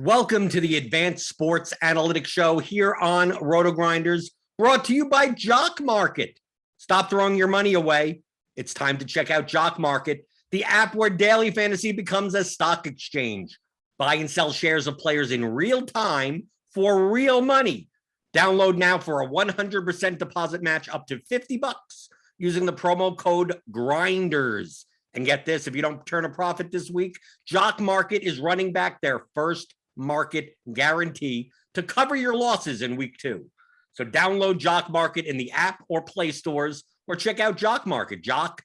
Welcome to the Advanced Sports Analytics Show here on Rotogrinders, brought to you by Jock Market. Stop throwing your money away. It's time to check out Jock Market, the app where daily fantasy becomes a stock exchange. Buy and sell shares of players in real time for real money. Download now for a 100% deposit match up to $50 using the promo code GRINDERS. And get this, if you don't turn a profit this week, Jock Market is running back their first market guarantee to cover your losses in week 2. So download Jock Market in the app or Play stores, or check out Jock Market, Jock,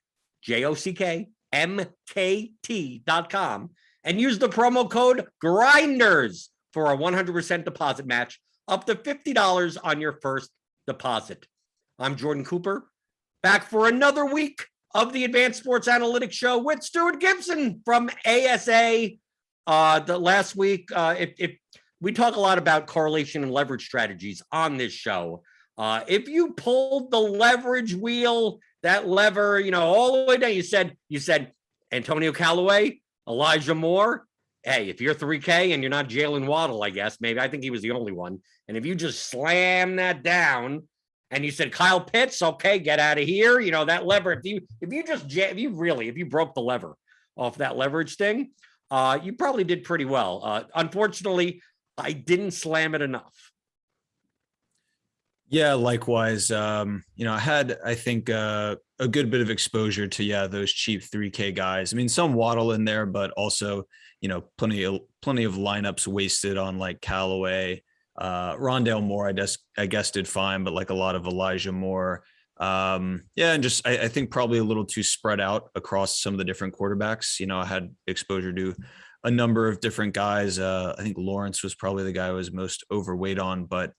JOCKMKT.com, and use the promo code GRINDERS for a 100% deposit match up to $50 on your first deposit. I'm Jordan Cooper, back for another week of the Advanced Sports Analytics Show with Stewart Gibson from ASA. The last week, if we talk a lot about correlation and leverage strategies on this show. If you pulled the leverage wheel, that lever, all the way down, you said Antonio Callaway, Elijah Moore. Hey, if you're 3K and you're not Jalen Waddle, I guess, maybe, I think he was the only one. And if you just slam that down and you said Kyle Pitts, okay, get out of here. That lever, if you broke the lever off that leverage thing, you probably did pretty well. Unfortunately, I didn't slam it enough. Yeah, likewise. I had, I think, a good bit of exposure to, those cheap 3K guys. I mean, some Waddle in there, but also, plenty of lineups wasted on like Callaway. Rondale Moore, I guess did fine, but like a lot of Elijah Moore. And just I think probably a little too spread out across some of the different quarterbacks. I had exposure to a number of different guys. I think Lawrence was probably the guy I was most overweight on, but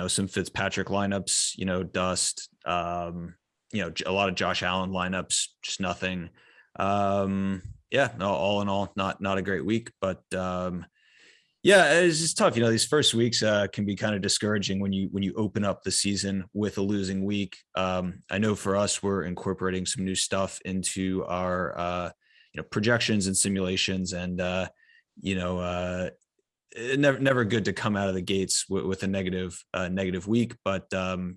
some Fitzpatrick lineups, dust, a lot of Josh Allen lineups, just nothing. All in all, not a great week, but it's just tough. These first weeks can be kind of discouraging when you open up the season with a losing week. I know for us, we're incorporating some new stuff into our projections and simulations, and never good to come out of the gates with a negative week, but gonna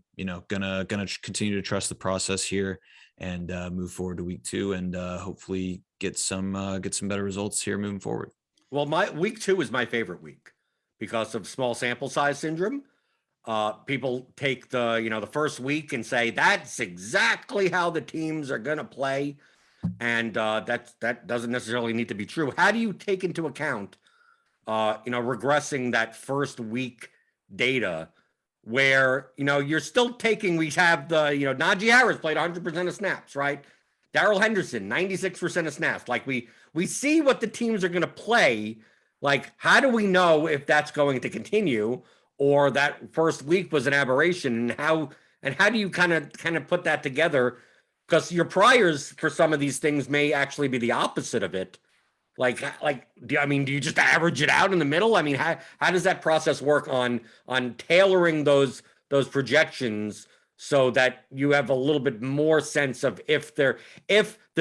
continue to trust the process here and move forward to week 2 and hopefully get some better results here moving forward. Well, my week 2 is my favorite week because of small sample size syndrome. People take the first week and say that's exactly how the teams are going to play, and that doesn't necessarily need to be true. How do you take into account, regressing that first week data, where you're still taking? We have the Najee Harris played 100% of snaps, right? Darrell Henderson 96% of snaps. Like we see what the teams are going to play. Like, how do we know if that's going to continue or that first week was an aberration? And how do you kind of put that together? Because your priors for some of these things may actually be the opposite of it. Do you just average it out in the middle? I mean, how does that process work on tailoring those projections so that you have a little bit more sense of if the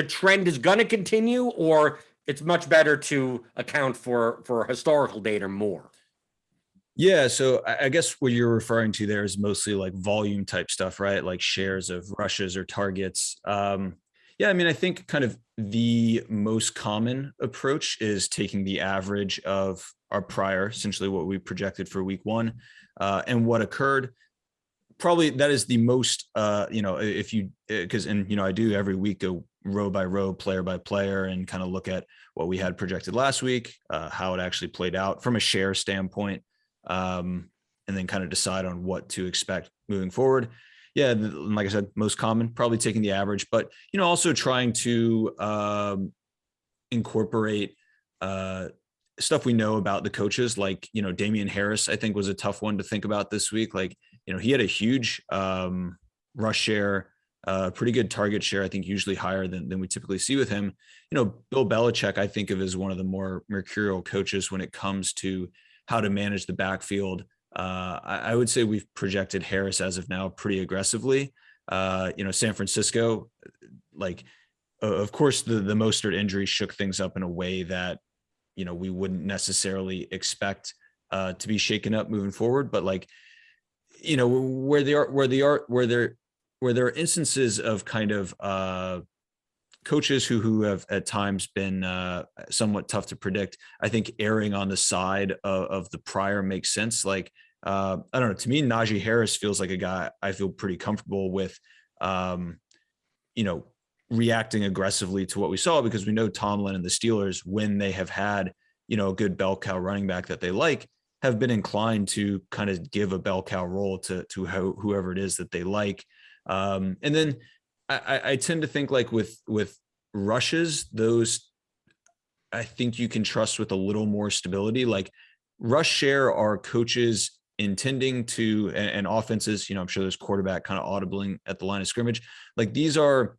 trend is going to continue, or it's much better to account for historical data more? Yeah, so I guess what you're referring to there is mostly like volume type stuff, right? Like shares of rushes or targets. I think kind of the most common approach is taking the average of our prior, essentially what we projected for week 1, and what occurred. Probably that is the most, I do every week go row by row, player by player, and kind of look at what we had projected last week, how it actually played out from a share standpoint, and then kind of decide on what to expect moving forward. Yeah, like I said, most common, probably taking the average, but also trying to incorporate stuff we know about the coaches. Like Damian Harris, I think, was a tough one to think about this week. Like he had a huge rush share, pretty good target share, I think usually higher than we typically see with him. Bill Belichick, I think of as one of the more mercurial coaches when it comes to how to manage the backfield. I would say we've projected Harris as of now pretty aggressively. San Francisco, of course, the Mostert injury shook things up in a way that we wouldn't necessarily expect to be shaken up moving forward. But like, where there are instances of kind of coaches who have at times been somewhat tough to predict, I think erring on the side of the prior makes sense. Like, I don't know, to me, Najee Harris feels like a guy I feel pretty comfortable with, reacting aggressively to what we saw, because we know Tomlin and the Steelers, when they have had, a good bell cow running back that they like, have been inclined to kind of give a bell cow role to whoever it is that they like. And then I tend to think like with rushes, those I think you can trust with a little more stability. Like rush share are coaches intending to, and offenses, I'm sure there's quarterback kind of audibling at the line of scrimmage. Like these are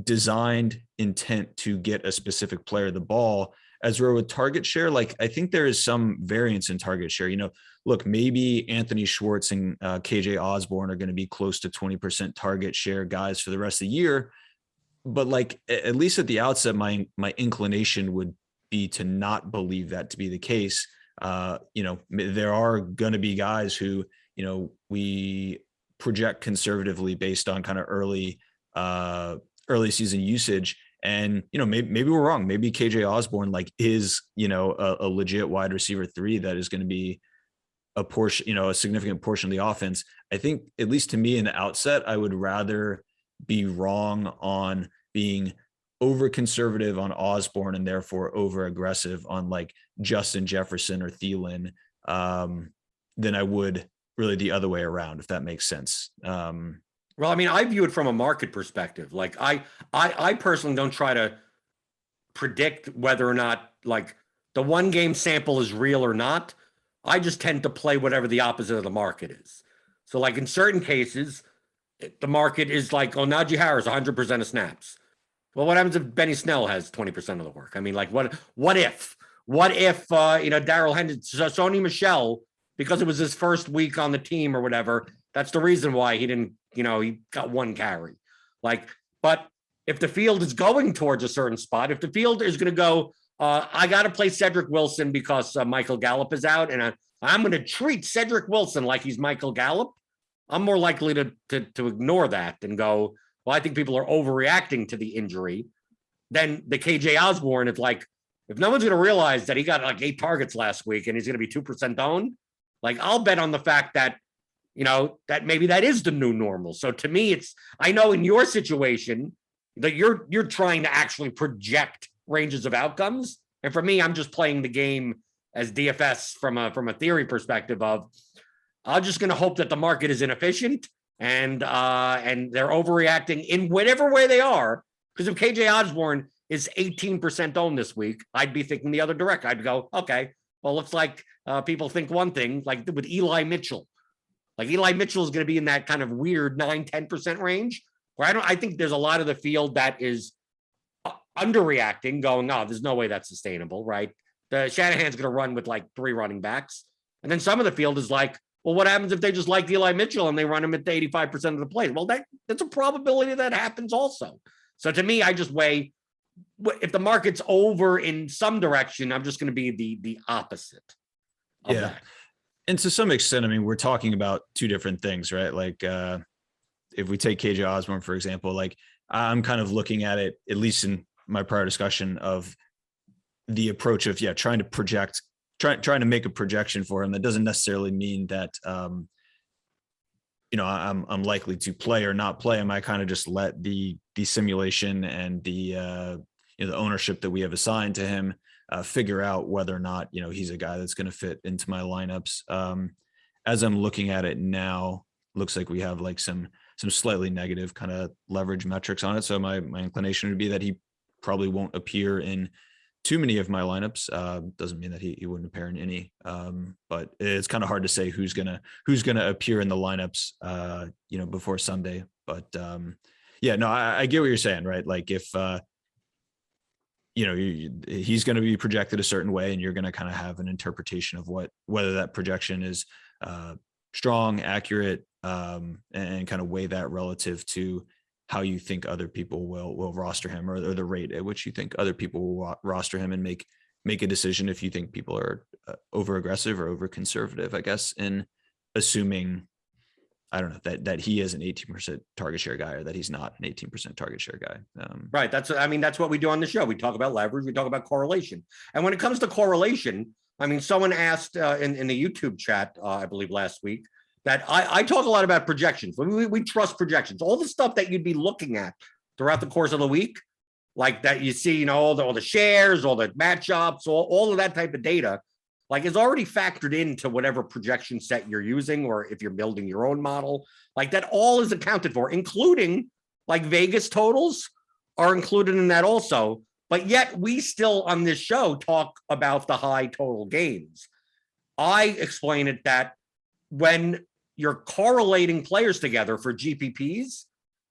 designed intent to get a specific player the ball. As we're with target share, like I think there is some variance in target share. Look, maybe Anthony Schwartz and KJ Osborne are going to be close to 20% target share guys for the rest of the year. But like, at least at the outset, my inclination would be to not believe that to be the case. There are going to be guys who, we project conservatively based on kind of early season usage. And, maybe we're wrong. Maybe KJ Osborne is, a legit wide receiver 3 that is going to be a portion, a significant portion of the offense. I think, at least to me in the outset, I would rather be wrong on being over conservative on Osborne and therefore over aggressive on like Justin Jefferson or Thielen than I would really the other way around, if that makes sense. Well, I mean, I view it from a market perspective. Like I personally don't try to predict whether or not like the one game sample is real or not. I just tend to play whatever the opposite of the market is. So like in certain cases, the market is like, oh, Najee Harris, 100% of snaps. Well, what happens if Benny Snell has 20% of the work? I mean, like what if Darrell Henderson, Sony Michel, because it was his first week on the team or whatever, that's the reason why he didn't, he got one carry. Like, but if the field is going towards a certain spot, if the field is going to go, I got to play Cedric Wilson because Michael Gallup is out, and I'm going to treat Cedric Wilson like he's Michael Gallup, I'm more likely to ignore that and go, well, I think people are overreacting to the injury. Then the KJ Osborne, it's like, if no one's going to realize that he got like 8 targets last week and he's going to be 2% owned, like I'll bet on the fact that, that maybe that is the new normal. So to me, I know in your situation that you're trying to actually project ranges of outcomes. And for me, I'm just playing the game as DFS from a theory perspective of, I'm just going to hope that the market is inefficient and they're overreacting in whatever way they are. Because if KJ Osborne is 18% owned this week, I'd be thinking the other direction. I'd go, okay, well, looks like people think one thing, like with Eli Mitchell. Like Eli Mitchell is going to be in that kind of weird 9-10% range, where I think there's a lot of the field that is underreacting, going, oh, there's no way that's sustainable, right? The Shanahan's going to run with like 3 running backs. And then some of the field is like, well, what happens if they just like Eli Mitchell and they run him at 85% of the plays? Well, that's a probability that happens also. So to me, I just weigh, if the market's over in some direction, I'm just going to be the opposite of that. And to some extent, I mean, we're talking about 2 different things, right? Like if we take KJ Osborne, for example, like I'm kind of looking at it, at least in my prior discussion, of the approach of, trying to project, trying to make a projection for him. That doesn't necessarily mean that, I'm likely to play or not play him. I kind of just let the simulation and the ownership that we have assigned to him figure out whether or not, he's a guy that's going to fit into my lineups. As I'm looking at it now, looks like we have like some slightly negative kind of leverage metrics on it. So my inclination would be that he probably won't appear in too many of my lineups. Doesn't mean that he wouldn't appear in any, but it's kind of hard to say who's gonna appear in the lineups, before Sunday. But I get what you're saying, right? Like if he's going to be projected a certain way, and you're going to kind of have an interpretation of whether that projection is strong, accurate, and kind of weigh that relative to how you think other people will roster him, or the rate at which you think other people will roster him, and make make a decision if you think people are over aggressive or over conservative, I guess, in assuming, I don't know, that he is an 18% target share guy or that he's not an 18% target share guy. Right. That's what we do on the show. We talk about leverage. We talk about correlation. And when it comes to correlation, I mean, someone asked in the YouTube chat, I believe last week, that I talk a lot about projections. We trust projections. All the stuff that you'd be looking at throughout the course of the week, like that you see, all the shares, all the matchups, all of that type of data, like is already factored into whatever projection set you're using, or if you're building your own model, like that all is accounted for, including like Vegas totals are included in that also. But yet we still on this show talk about the high total games. I explain it that when you're correlating players together for GPPs,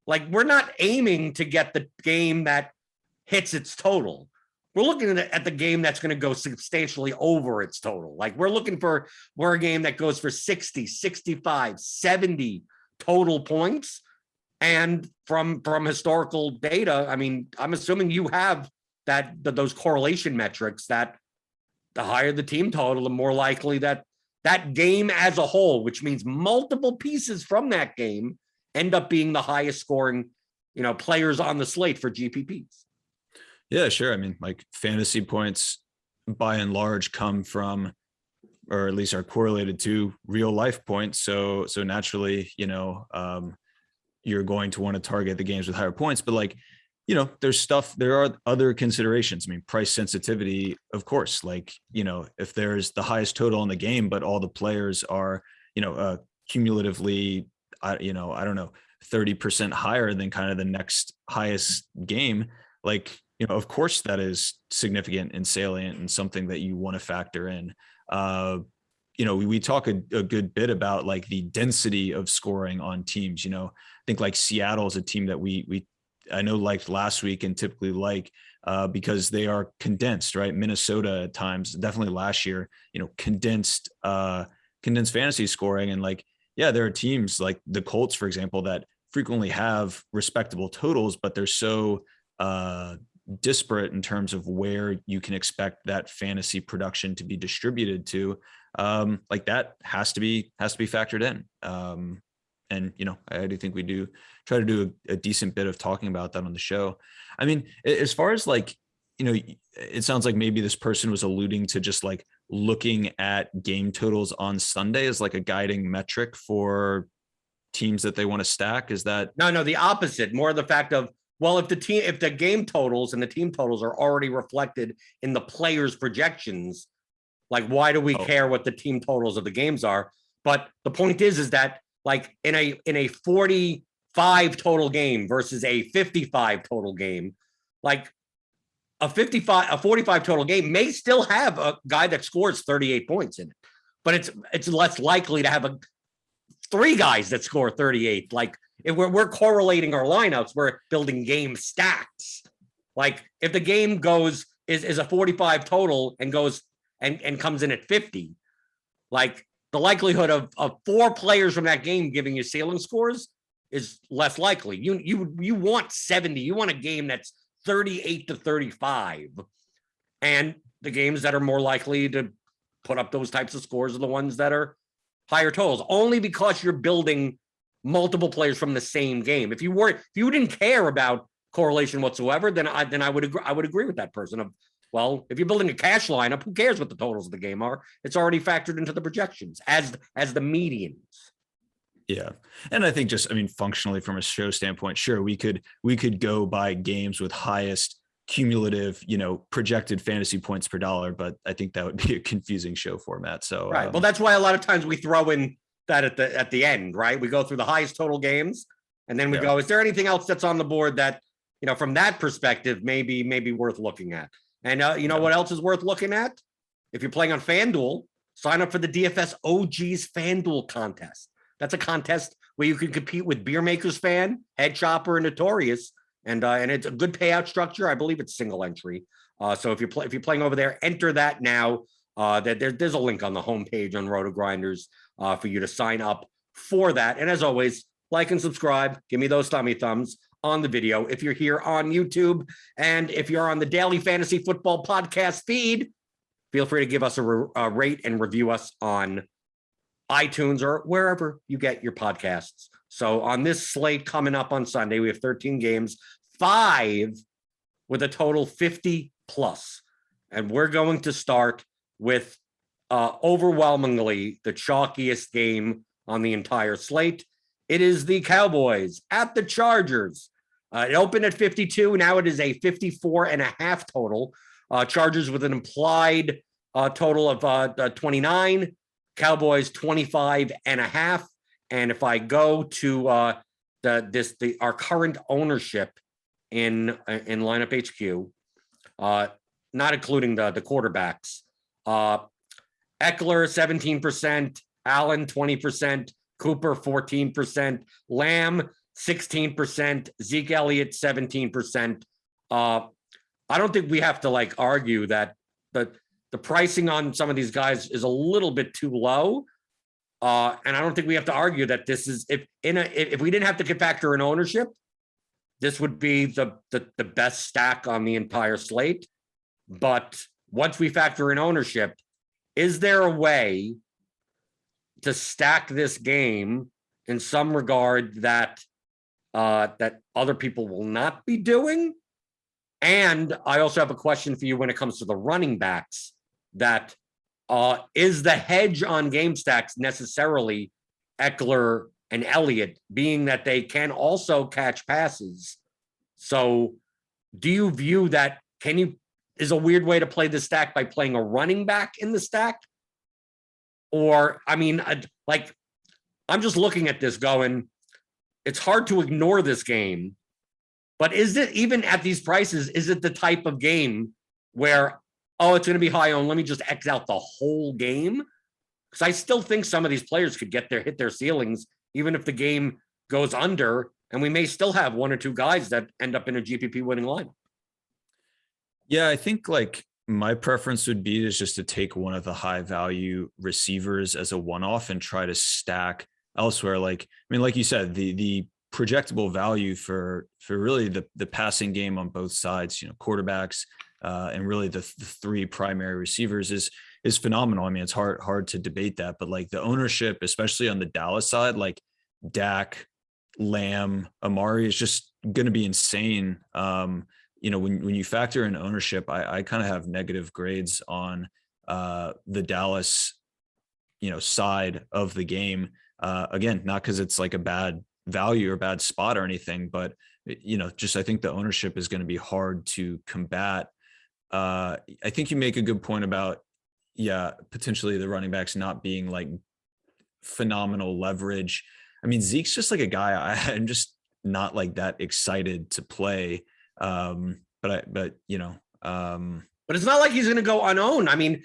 like we're not aiming to get the game that hits its total. We're looking at the game that's going to go substantially over its total. Like we're looking for a game that goes for 60, 65, 70 total points. And from historical data, I mean, I'm assuming you have those correlation metrics that the higher the team total, the more likely that game as a whole, which means multiple pieces from that game, end up being the highest scoring, players on the slate for GPPs. Yeah, sure. I mean, like fantasy points by and large come from, or at least are correlated to real life points. So naturally, you're going to want to target the games with higher points, but like, there are other considerations. I mean, price sensitivity, of course, like, if there's the highest total in the game, but all the players are, cumulatively, I don't know, 30% higher than kind of the next highest game, like, of course that is significant and salient and something that you want to factor in. We talk a good bit about like the density of scoring on teams. I think like Seattle is a team that I know liked last week and typically like because they are condensed, right? Minnesota at times, definitely last year, condensed fantasy scoring. And like, yeah, there are teams like the Colts, for example, that frequently have respectable totals, but they're so disparate in terms of where you can expect that fantasy production to be distributed to. Like that has to be factored in. And, I do think we do try to do a decent bit of talking about that on the show. I mean, as far as like, it sounds like maybe this person was alluding to just like looking at game totals on Sunday as like a guiding metric for teams that they want to stack. Is that? No, the opposite. More the fact of, well, if the game totals and the team totals are already reflected in the players' projections, like why do we care what the team totals of the games are? But the point is that like in a 45 total game versus a 55 total game, like a 45 total game may still have a guy that scores 38 points in it, but it's less likely to have three guys that score 38. Like if we're correlating our lineups, we're building game stacks. Like if the game is a 45 total and goes and comes in at 50, like the likelihood of four players from that game giving you ceiling scores is less likely. You want 70. You want a game that's 38 to 35. And the games that are more likely to put up those types of scores are the ones that are higher totals, only because you're building multiple players from the same game. If you didn't care about correlation whatsoever, then I would agree with that person. Well, if you're building a cash lineup, who cares what the totals of the game are? It's already factored into the projections as the medians. Yeah. And I think just, functionally from a show standpoint, sure, we could go by games with highest cumulative, projected fantasy points per dollar, but I think that would be a confusing show format. So, right. Well, that's why a lot of times we throw in that at the end, right? We go through the highest total games and then we go, is there anything else that's on the board that, from that perspective, maybe worth looking at? And what else is worth looking at? If you're playing on FanDuel, sign up for the DFS OGs FanDuel contest. That's a contest where you can compete with Beer Makers Fan, Head Chopper, and Notorious, and it's a good payout structure. I believe it's single entry. So if you're playing over there, enter that now. There's a link on the homepage on Rotogrinders for you to sign up for that. And as always, like and subscribe. Give me those thumbs on the video if you're here on YouTube, and if you're on the Daily Fantasy Football Podcast feed, feel free to give us a rate and review us on iTunes or wherever you get your podcasts. So on this slate coming up on Sunday, we have 13 games, 5 with a total 50 plus. And we're going to start with overwhelmingly the chalkiest game on the entire slate. It is the Cowboys at the Chargers. It opened at 52. Now it is a 54.5 total. Chargers with an implied total of 29. Cowboys 25.5. And if I go to our current ownership in lineup HQ, not including the quarterbacks, Eckler 17%, Allen 20%, Cooper 14%, Lamb 16%, Zeke Elliott 17%. I don't think we have to argue that the pricing on some of these guys is a little bit too low. And I don't think we have to argue that this is if we didn't have to factor in ownership, this would be the best stack on the entire slate. But once we factor in ownership, is there a way to stack this game in some regard that other people will not be doing? And I also have a question for you when it comes to the running backs. That is the hedge on game stacks necessarily Eckler and Elliott, being that they can also catch passes. So do you view that is a weird way to play the stack by playing a running back in the stack? Or, I mean, I'm just looking at this going, it's hard to ignore this game, but is it, even at these prices, is it the type of game where, oh, it's going to be high on, let me just X out the whole game? Because I still think some of these players could hit their ceilings, even if the game goes under, and we may still have 1 or 2 guys that end up in a GPP winning line. Yeah, I think my preference would be just to take one of the high value receivers as a one-off and try to stack elsewhere. Like you said, the projectable value for really the passing game on both sides, quarterbacks, and really the 3 primary receivers is phenomenal. I mean, it's hard to debate that, but the ownership, especially on the Dallas side, Dak, Lamb, Amari is just going to be insane. When you factor in ownership, I kind of have negative grades on the Dallas, side of the game. Again, not because it's a bad value or bad spot or anything, but just I think the ownership is going to be hard to combat. I think you make a good point about, potentially the running backs not being phenomenal leverage. I mean, Zeke's just a guy I'm just not that excited to play. But it's not like he's going to go unowned. I mean,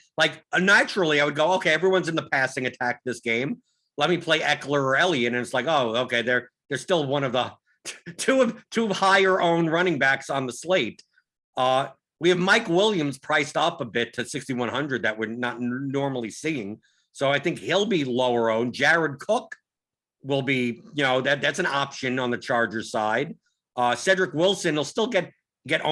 naturally I would go, okay, everyone's in the passing attack this game. Let me play Eckler or Elliott. And it's oh, okay, they're still one of the two higher owned running backs on the slate. We have Mike Williams priced up a bit to 6,100 that we're not normally seeing. So I think he'll be lower owned. Jared Cook will be, that's an option on the Chargers side. Cedric Wilson will still get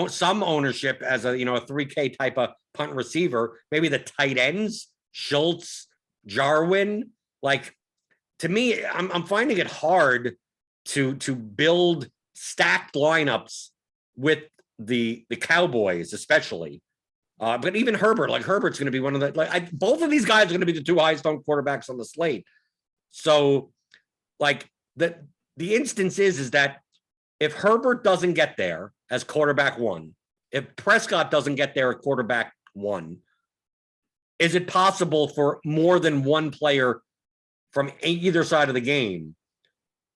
some ownership as a 3K type of punt receiver. Maybe the tight ends, Schultz, Jarwin. To me, I'm finding it hard to build stacked lineups with the Cowboys, especially. But even Herbert, Herbert's going to be one of the both of these guys are going to be the 2 highest owned quarterbacks on the slate. So, the instance is that if Herbert doesn't get there as quarterback 1, if Prescott doesn't get there at quarterback 1, is it possible for more than one player from either side of the game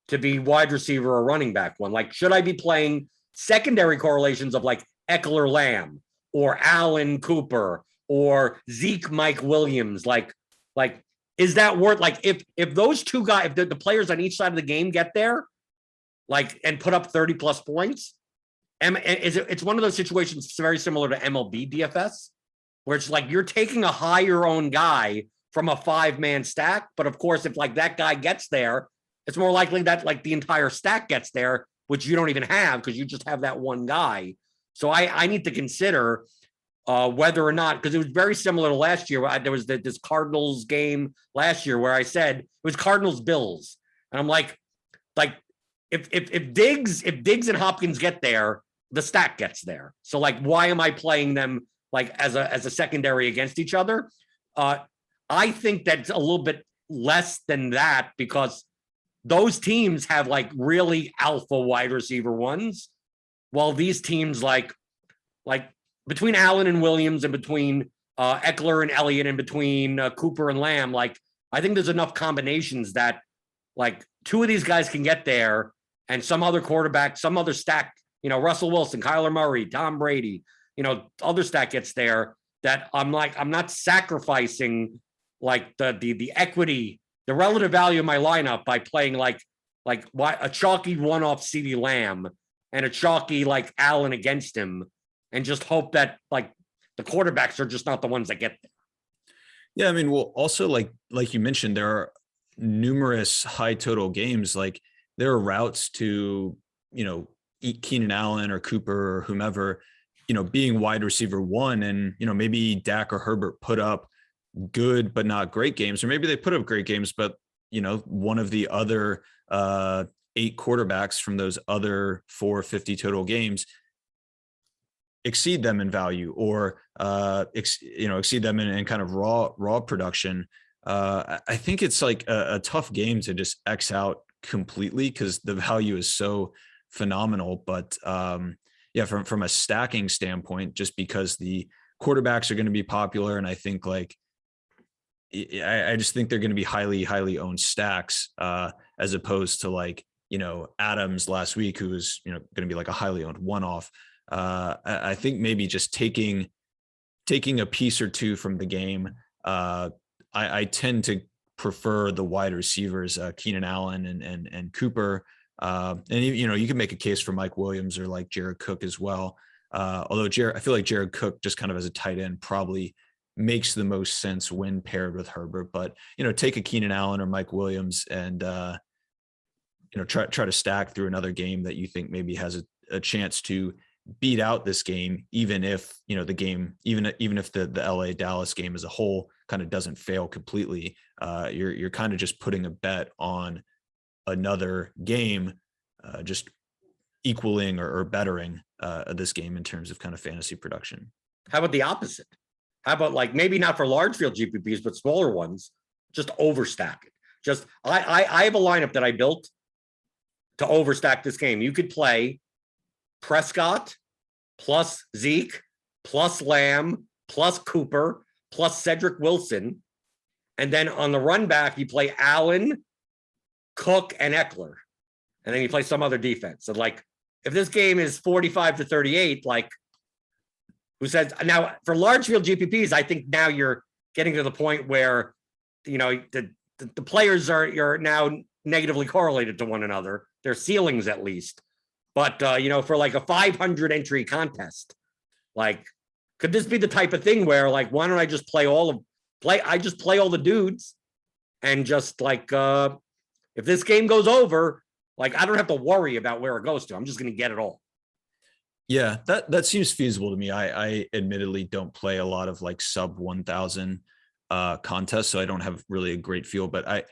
to be wide receiver or running back 1? Should I be playing secondary correlations of Eckler Lamb or Allen Cooper or Zeke Mike Williams? Is that worth, if those 2 guys, if the players on each side of the game get there, and put up 30 plus points, and it's one of those situations very similar to MLB DFS, where it's you're taking a higher owned guy from a 5-man stack. But of course, if that guy gets there, it's more likely that the entire stack gets there, which you don't even have because you just have that one guy. So I need to consider, whether or not, because it was very similar to last year. There was this Cardinals game last year where I said it was Cardinals Bills, and I'm like if Diggs and Hopkins get there, the stack gets there. So like, why am I playing them like as a secondary against each other? I think that's a little bit less than that because those teams have like really alpha wide receiver ones, while these teams like between Allen and Williams and between Eckler and Elliott and between Cooper and Lamb, like I think there's enough combinations that like two of these guys can get there and some other quarterback, some other stack, Russell Wilson, Kyler Murray, Tom Brady, other stack gets there that I'm not sacrificing like the equity, the relative value of my lineup by playing like a chalky one-off CeeDee Lamb and a chalky like Allen against him and just hope that like the quarterbacks are just not the ones that get there. Yeah, I mean, well, also like you mentioned, there are numerous high total games. Like there are routes to, eat Keenan Allen or Cooper or whomever, being wide receiver one, and maybe Dak or Herbert put up good but not great games, or maybe they put up great games, but one of the other 8 quarterbacks from those other 450 total games exceed them in value, or exceed them in kind of raw production. I think it's like a tough game to just X out completely because the value is so phenomenal. But yeah, from a stacking standpoint, just because the quarterbacks are going to be popular, and I think like I just think they're going to be highly owned stacks as opposed to like Adams last week, who was going to be like a highly owned one-off. I think maybe just taking a piece or two from the game. I tend to prefer the wide receivers, Keenan Allen and Cooper. And you can make a case for Mike Williams or like Jared Cook as well. Although I feel like Jared Cook just kind of as a tight end probably makes the most sense when paired with Herbert. But take a Keenan Allen or Mike Williams and try to stack through another game that you think maybe has a chance to beat out this game, even if the game, even if the LA Dallas game as a whole kind of doesn't fail completely. You're kind of just putting a bet on another game, just equaling or bettering this game in terms of kind of fantasy production. How about the opposite? How about like maybe not for large field GPPs, but smaller ones, just overstack it. Just I have a lineup that I built to overstack this game. You could play Prescott plus Zeke plus Lamb plus Cooper plus Cedric Wilson. And then on the run back, you play Allen, Cook, and Eckler. And then you play some other defense. So like if this game is 45-38, like who says now for large field GPPs, I think now you're getting to the point where the players you're now negatively correlated to one another, their ceilings at least. But for like a 500 entry contest, like could this be the type of thing where like why don't I just play all the dudes and just like if this game goes over, like I don't have to worry about where it goes to. I'm just going to get it all. Yeah, that seems feasible to me. I admittedly don't play a lot of like sub 1,000 contests, so I don't have really a great feel. But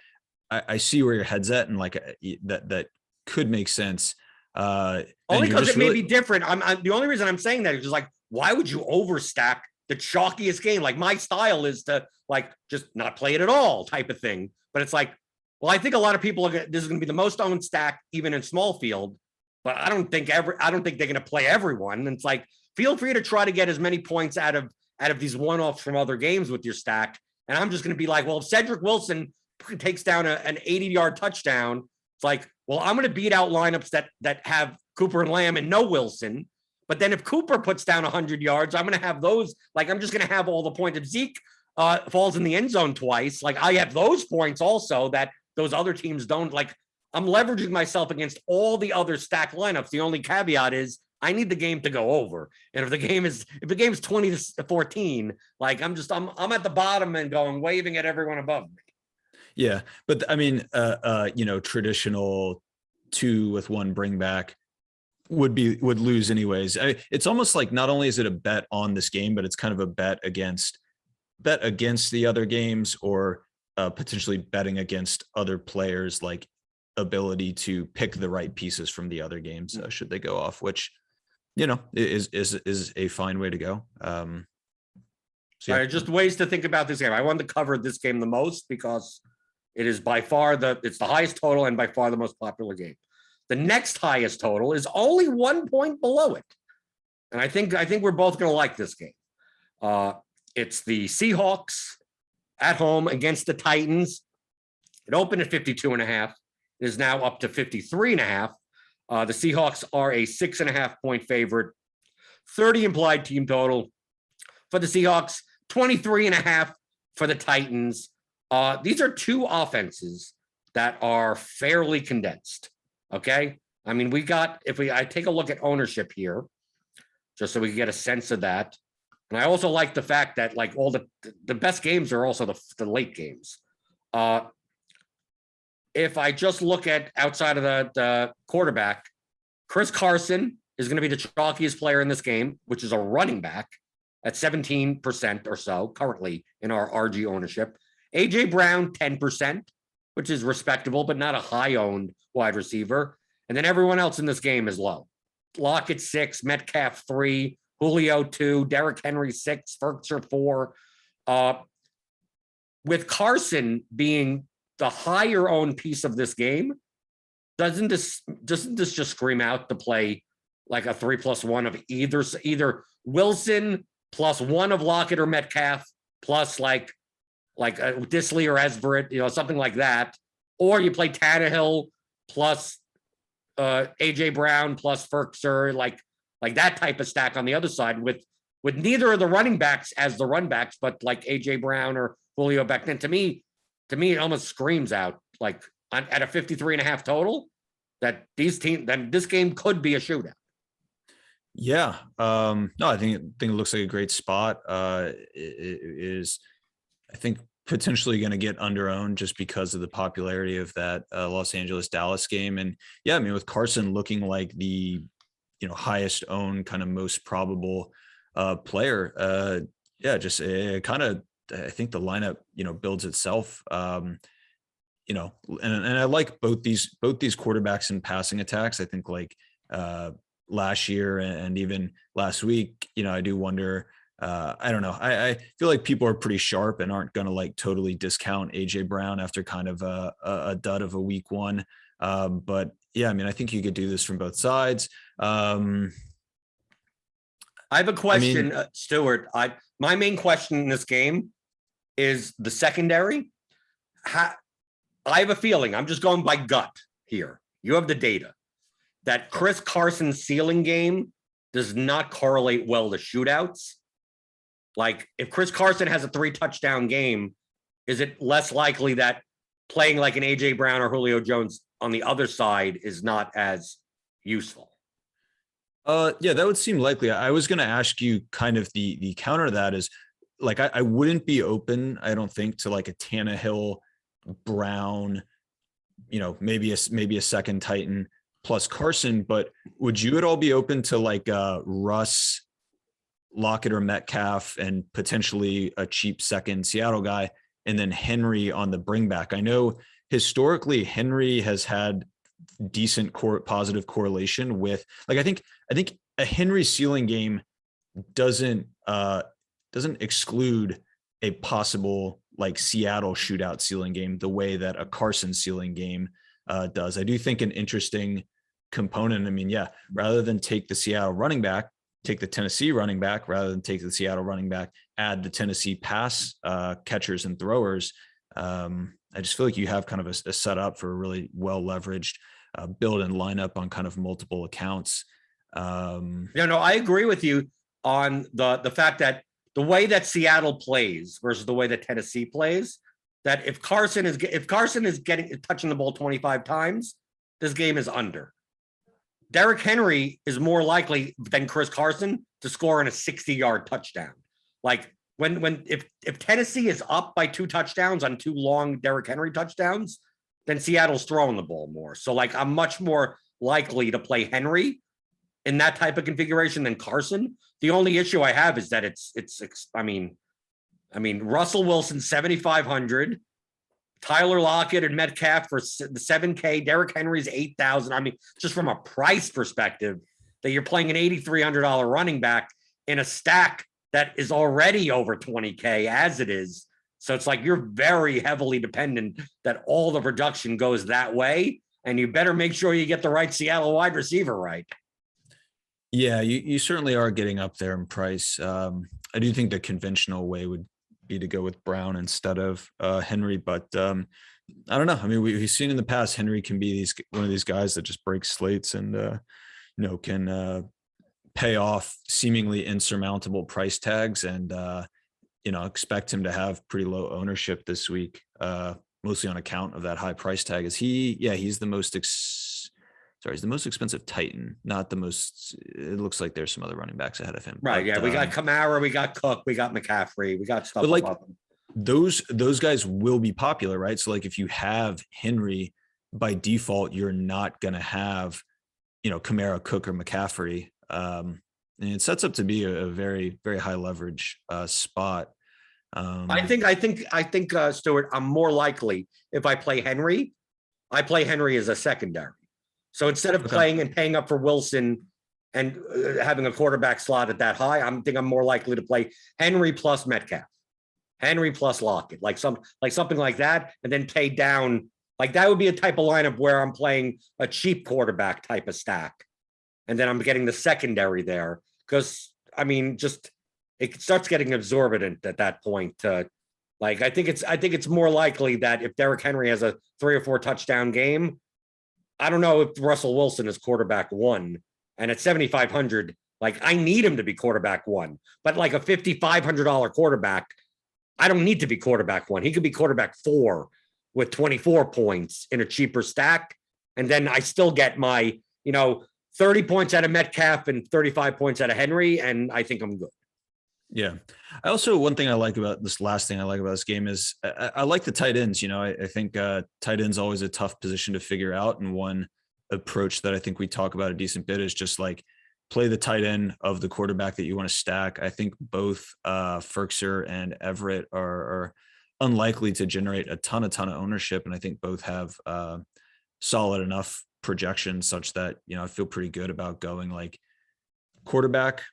I see where your head's at, and like that could make sense. Only because it may be different. I'm the only reason I'm saying that is just like, why would you overstack the chalkiest game? Like my style is to like just not play it at all type of thing. But it's like, well, I think a lot of people this is going to be the most owned stack even in small field. But I don't think they're going to play everyone. And it's like, feel free to try to get as many points out of these one-offs from other games with your stack. And I'm just going to be like, well, if Cedric Wilson takes down an 80-yard touchdown, it's like, well, I'm going to beat out lineups that have Cooper and Lamb and no Wilson. But then if Cooper puts down 100 yards, I'm going to have those. Like, I'm just going to have all the points. If Zeke falls in the end zone twice, like I have those points also that those other teams don't. Like, I'm leveraging myself against all the other stacked lineups. The only caveat is I need the game to go over. And if the game is 20-14, like I'm at the bottom and waving at everyone above me. Yeah. But I mean, traditional 2 with 1 bring back, would lose anyways. It's almost like not only is it a bet on this game, but it's kind of a bet against the other games, or potentially betting against other players, like ability to pick the right pieces from the other games should they go off, which is a fine way to go. So yeah. All right, just ways to think about this game. I wanted to cover this game the most because it is by far it's the highest total and by far the most popular game. The next highest total is only 1 point below it. And I think we're both going to like this game. It's the Seahawks at home against the Titans. It opened at 52.5. It is now up to 53.5. The Seahawks are a 6.5 point favorite. 30 implied team total for the Seahawks, 23.5 for the Titans. These are two offenses that are fairly condensed. Okay. I mean, I take a look at ownership here, just so we can get a sense of that. And I also like the fact that like all the best games are also the late games. If I just look at outside of the quarterback, Chris Carson is going to be the chalkiest player in this game, which is a running back at 17% or so currently in our RG ownership. AJ Brown, 10%, which is respectable, but not a high-owned wide receiver. And then everyone else in this game is low. Lockett, 6, Metcalf, 3, Julio, 2, Derrick Henry, 6, Ferguson, 4. With Carson being the higher-owned piece of this game, doesn't this just scream out to play like a 3+1 of either Wilson plus 1 of Lockett or Metcalf plus like a Disley or Everett, something like that, or you play Tannehill plus AJ Brown plus Ferkser, like that type of stack on the other side with neither of the running backs as the run backs, but like AJ Brown or Julio back then. To me, it almost screams out like at a 53.5 total that this game could be a shootout. Yeah. No, I think it looks like a great spot. It is, I think, potentially going to get under-owned just because of the popularity of that Los Angeles Dallas game. And yeah, I mean, with Carson looking like the, highest owned, kind of most probable player, just kind of, I think the lineup, builds itself. And I like both these quarterbacks in passing attacks. I think like last year and even last week, I do wonder, I don't know. I feel like people are pretty sharp and aren't going to like totally discount AJ Brown after kind of a dud of a week 1. But yeah, I mean, I think you could do this from both sides. I have a question, Stewart. My main question in this game is the secondary. I have a feeling, I'm just going by gut here. You have the data that Chris Carson's ceiling game does not correlate well to shootouts. Like if Chris Carson has a 3 touchdown game, is it less likely that playing like an AJ Brown or Julio Jones on the other side is not as useful? Yeah, that would seem likely. I was going to ask you kind of the counter to that is like, I wouldn't be open, I don't think, to like a Tannehill, Brown, maybe a second Titan plus Carson, but would you at all be open to like Russ, Lockett or Metcalf, and potentially a cheap second Seattle guy, and then Henry on the bring back? I know historically Henry has had decent positive correlation with, like, I think a Henry ceiling game doesn't exclude a possible like Seattle shootout ceiling game the way that a Carson ceiling game does. I do think an interesting component. I mean, yeah, rather than take the Seattle running back, take the Tennessee running back, rather than take the Seattle running back, add the Tennessee pass catchers and throwers. I just feel like you have kind of a setup for a really well leveraged build and lineup on kind of multiple accounts. I agree with you on the fact that the way that Seattle plays versus the way that Tennessee plays, that if Carson is touching the ball 25 times, this game is under. Derrick Henry is more likely than Chris Carson to score in a 60-yard touchdown. Like if Tennessee is up by 2 touchdowns on 2 long Derrick Henry touchdowns, then Seattle's throwing the ball more. So like I'm much more likely to play Henry in that type of configuration than Carson. The only issue I have is that I mean, Russell Wilson 7,500, Tyler Lockett and Metcalf for the 7K, Derrick Henry's 8,000. I mean, just from a price perspective, that you're playing an $8,300 running back in a stack that is already over 20K as it is. So it's like you're very heavily dependent that all the production goes that way, and you better make sure you get the right Seattle wide receiver right. Yeah, you certainly are getting up there in price. I do think the conventional way would be to go with Brown instead of Henry, but I don't know. I mean, we've seen in the past Henry can be one of these guys that just breaks slates and can pay off seemingly insurmountable price tags, and expect him to have pretty low ownership this week, mostly on account of that high price tag. He's the most he's the most expensive Titan, not the most. It looks like there's some other running backs ahead of him. Right. But, we got Kamara, we got Cook, we got McCaffrey, we got stuff. But like those guys will be popular, right? So like if you have Henry, by default, you're not going to have, Kamara, Cook, or McCaffrey. And it sets up to be a very, very high leverage spot. I think, Stewart, I'm more likely if I play Henry as a secondary. So instead of playing and paying up for Wilson and having a quarterback slot at that high, I'm more likely to play Henry plus Metcalf, Henry plus Lockett, something like that, and then pay down. Like that would be a type of lineup where I'm playing a cheap quarterback type of stack, and then I'm getting the secondary there because it starts getting exorbitant at that point. I think it's more likely that if Derrick Henry has a 3 or 4 touchdown game, I don't know if Russell Wilson is quarterback 1, and at 7,500, I need him to be quarterback 1, but like a $5,500 quarterback, I don't need to be quarterback 1. He could be quarterback 4 with 24 points in a cheaper stack. And then I still get my, 30 points out of Metcalf and 35 points out of Henry. And I think I'm good. Yeah. I also, one thing I like about this, last thing I like about this game is I like the tight ends. I think tight ends always a tough position to figure out. And one approach that I think we talk about a decent bit is just play the tight end of the quarterback that you want to stack. I think both Ferkser and Everett are unlikely to generate a ton of ownership. And I think both have solid enough projections such that, I feel pretty good about going quarterback,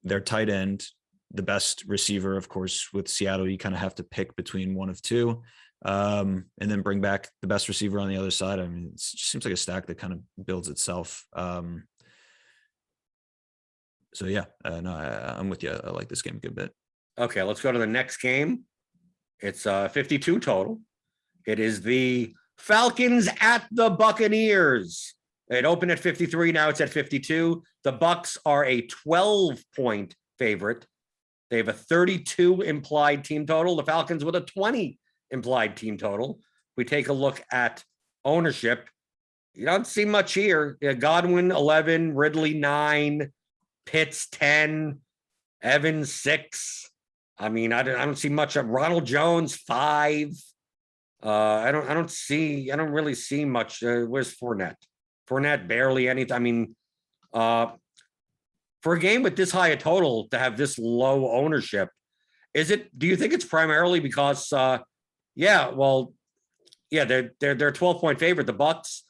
their tight end, the best receiver. Of course, with Seattle, you kind of have to pick between one of two, and then bring back the best receiver on the other side. I mean, it just seems like a stack that kind of builds itself. So yeah, no, I'm with you. I like this game a good bit. Okay, let's go to the next game. It's 52 total. It is the Falcons at the Buccaneers. It opened at 53. Now it's at 52. The Bucs are a 12-point favorite. They have a 32 implied team total. The Falcons with a 20 implied team total. We take a look at ownership. You don't see much here. Godwin 11, Ridley 9, Pitts 10, Evans 6. I mean, I don't see much of Ronald Jones 5. I don't really see much. Where's Fournette? Fournette barely anything. I mean, for a game with this high a total to have this low ownership, do you think it's primarily because they're a 12-point favorite, the Bucs,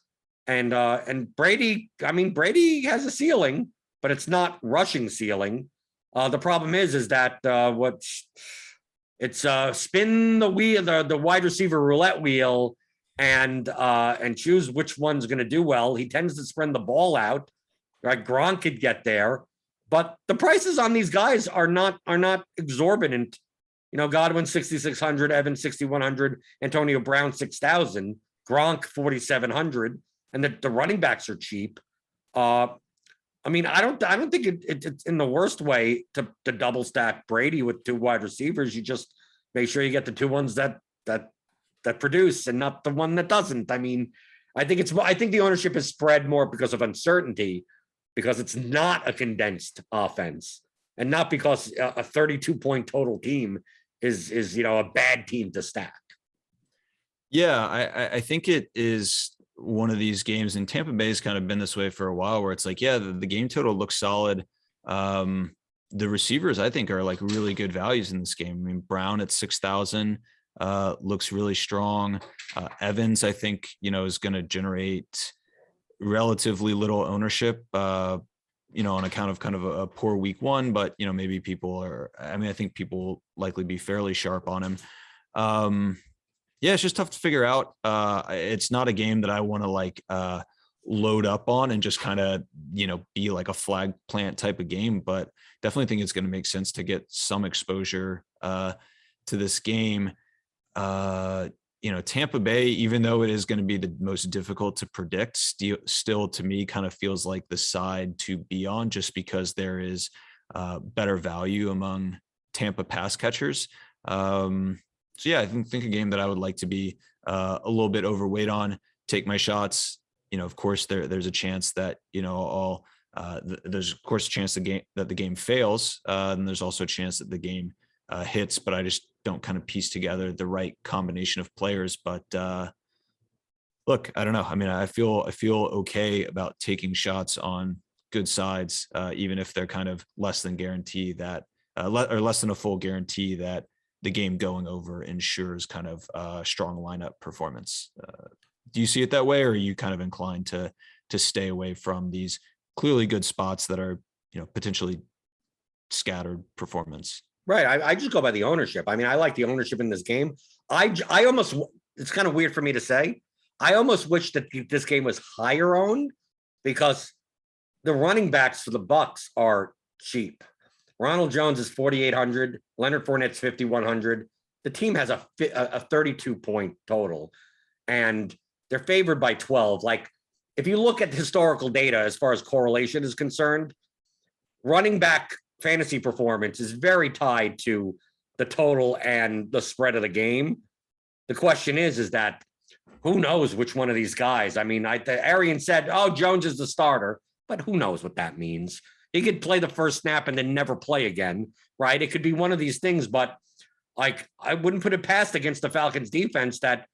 and Brady, Brady has a ceiling, but it's not rushing ceiling. The problem is that spin the wheel, the wide receiver roulette wheel, and choose which one's going to do well. He tends to spread the ball out. Right, Gronk could get there, but the prices on these guys are not exorbitant. Godwin 6,600, Evans 6,100, Antonio Brown 6,000, Gronk 4,700, and the running backs are cheap. I don't think it's in the worst way to double stack Brady with 2 wide receivers. You just make sure you get the 2 ones that produce and not the one that doesn't. I mean, I think the ownership is spread more because of uncertainty, because it's not a condensed offense, and not because a 32-point total team is a bad team to stack. Yeah, I think it is one of these games, and Tampa Bay has kind of been this way for a while, where it's like, yeah, the game total looks solid. The receivers, I think, are like really good values in this game. I mean, Brown at 6,000 looks really strong. Evans, I think, is going to generate relatively little ownership, on account of kind of a poor week one, but, maybe I think people will likely be fairly sharp on him. Yeah, it's just tough to figure out. It's not a game that I want to load up on and just kind of, be like a flag plant type of game, but definitely think it's going to make sense to get some exposure to this game. Tampa Bay, even though it is going to be the most difficult to predict, still to me kind of feels like the side to be on, just because there is better value among Tampa pass catchers. So yeah, I think a game that I would like to be a little bit overweight on, take my shots. Of course, there's a chance that there's of course a chance that the game fails, and there's also a chance that the game hits. But I just don't kind of piece together the right combination of players. But look, I don't know. I mean, I feel okay about taking shots on good sides, even if they're kind of less than guarantee that, or less than a full guarantee that the game going over ensures kind of strong lineup performance. Do you see it that way, or are you kind of inclined to stay away from these clearly good spots that are, potentially scattered performance? Right. I just go by the ownership. I mean, I like the ownership in this game. I almost, it's kind of weird for me to say, I almost wish that this game was higher owned, because the running backs for the Bucs are cheap. Ronald Jones is 4,800. Leonard Fournette's 5,100. The team has a 32-point total, and they're favored by 12. Like, if you look at historical data as far as correlation is concerned, running back fantasy performance is very tied to the total and the spread of the game. The question is that who knows which one of these guys? I mean, Arian said, "Oh, Jones is the starter," but who knows what that means? He could play the first snap and then never play again, right? It could be one of these things, but like, I wouldn't put it past against the Falcons defense that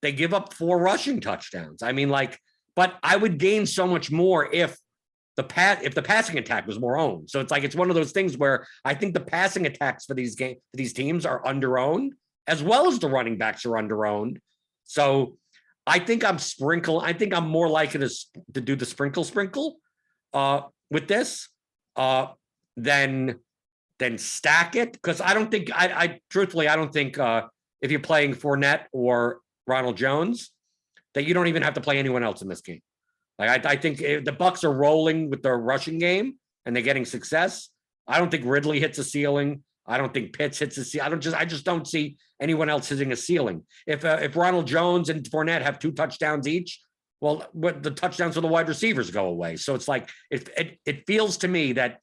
they give up 4 rushing touchdowns. I mean, but I would gain so much more if the passing attack was more owned. So it's one of those things where I think the passing attacks for these teams are under-owned, as well as the running backs are under-owned. So I think I'm more likely to do the sprinkle with this than stack it, because I don't think truthfully I don't think if you're playing Fournette or Ronald Jones that you don't even have to play anyone else in this game. Like, I think if the Bucs are rolling with their rushing game and they're getting success, I don't think Ridley hits a ceiling. I don't think Pitts hits a ceiling. I just don't see anyone else hitting a ceiling. If Ronald Jones and Fournette have 2 touchdowns each, well, the touchdowns for the wide receivers go away. So it's like it feels to me that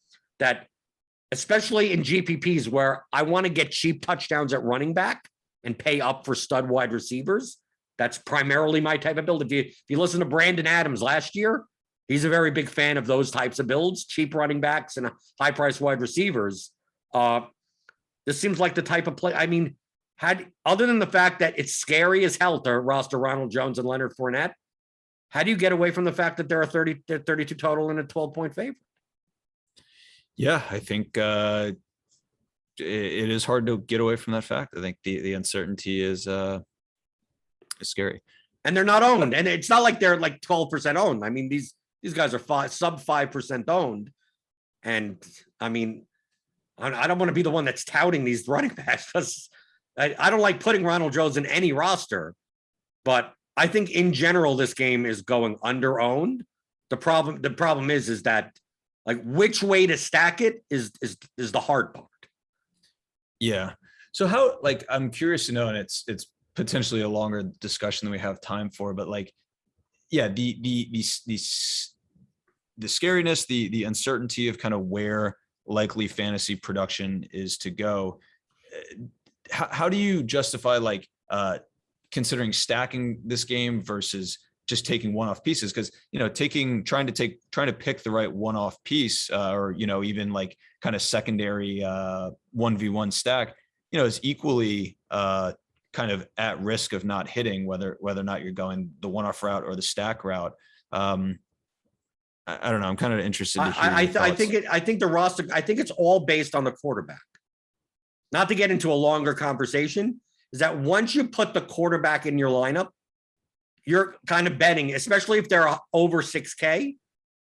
especially in GPPs where I want to get cheap touchdowns at running back and pay up for stud wide receivers, that's primarily my type of build. If you listen to Brandon Adams last year, he's a very big fan of those types of builds, cheap running backs and high price wide receivers. This seems like the type of play. I mean, other than the fact that it's scary as hell to roster Ronald Jones and Leonard Fournette, how do you get away from the fact that they're 32 total and a 12-point favorite? Yeah, I think it is hard to get away from that fact. I think the uncertainty is scary, and they're not owned, and it's not like they're like 12% owned. I mean, these guys are sub 5% owned, and I mean, I don't want to be the one that's touting these running backs, because I don't like putting Ronald Jones in any roster, but I think in general this game is going under owned. The problem is that, like, which way to stack it is the hard part. Yeah. So how, like, I'm curious to know, and it's potentially a longer discussion than we have time for, but like, yeah, the scariness, the uncertainty of kind of where likely fantasy production is to go. How do you justify considering stacking this game versus just taking one-off pieces? Because trying to pick the right one-off piece, or even like kind of secondary 1v1 stack, is equally kind of at risk of not hitting, whether or not you're going the one-off route or the stack route. I don't know. I'm kind of interested to hear your thoughts. I think the roster, I think it's all based on the quarterback. Not to get into a longer conversation, is that once you put the quarterback in your lineup, you're kind of betting, especially if they're over 6K,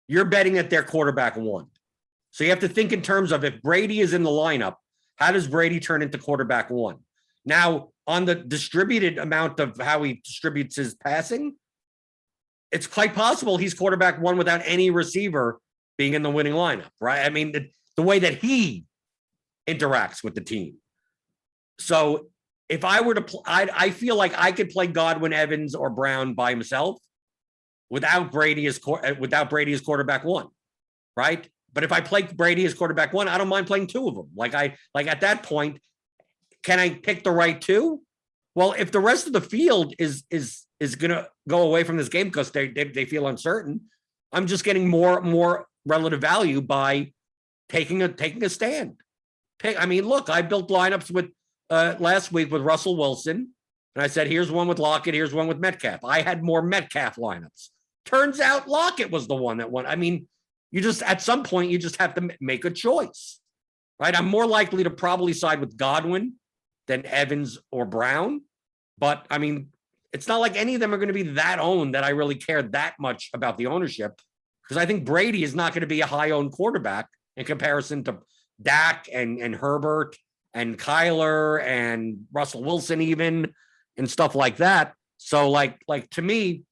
you're betting that their quarterback won. So you have to think in terms of, if Brady is in the lineup, how does Brady turn into quarterback one? Now, on the distributed amount of how he distributes his passing, it's quite possible he's quarterback one without any receiver being in the winning lineup, right? I mean, the way that he interacts with the team. So if I were to, I feel like I could play Godwin, Evans, or Brown by himself without Brady as quarterback one, right? But if I play Brady as quarterback one, I don't mind playing two of them. Like at that point, can I pick the right two? Well, if the rest of the field is going to go away from this game because they feel uncertain, I'm just getting more relative value by taking a stand. I mean, look, I built lineups with last week with Russell Wilson, and I said, here's one with Lockett, here's one with Metcalf. I had more Metcalf lineups. Turns out Lockett was the one that won. I mean, at some point, you just have to make a choice, right? I'm more likely to probably side with Godwin than Evans or Brown. But I mean, it's not like any of them are going to be that owned that I really care that much about the ownership, because I think Brady is not going to be a high owned quarterback in comparison to Dak and Herbert and Kyler and Russell Wilson even and stuff like that. So like to me,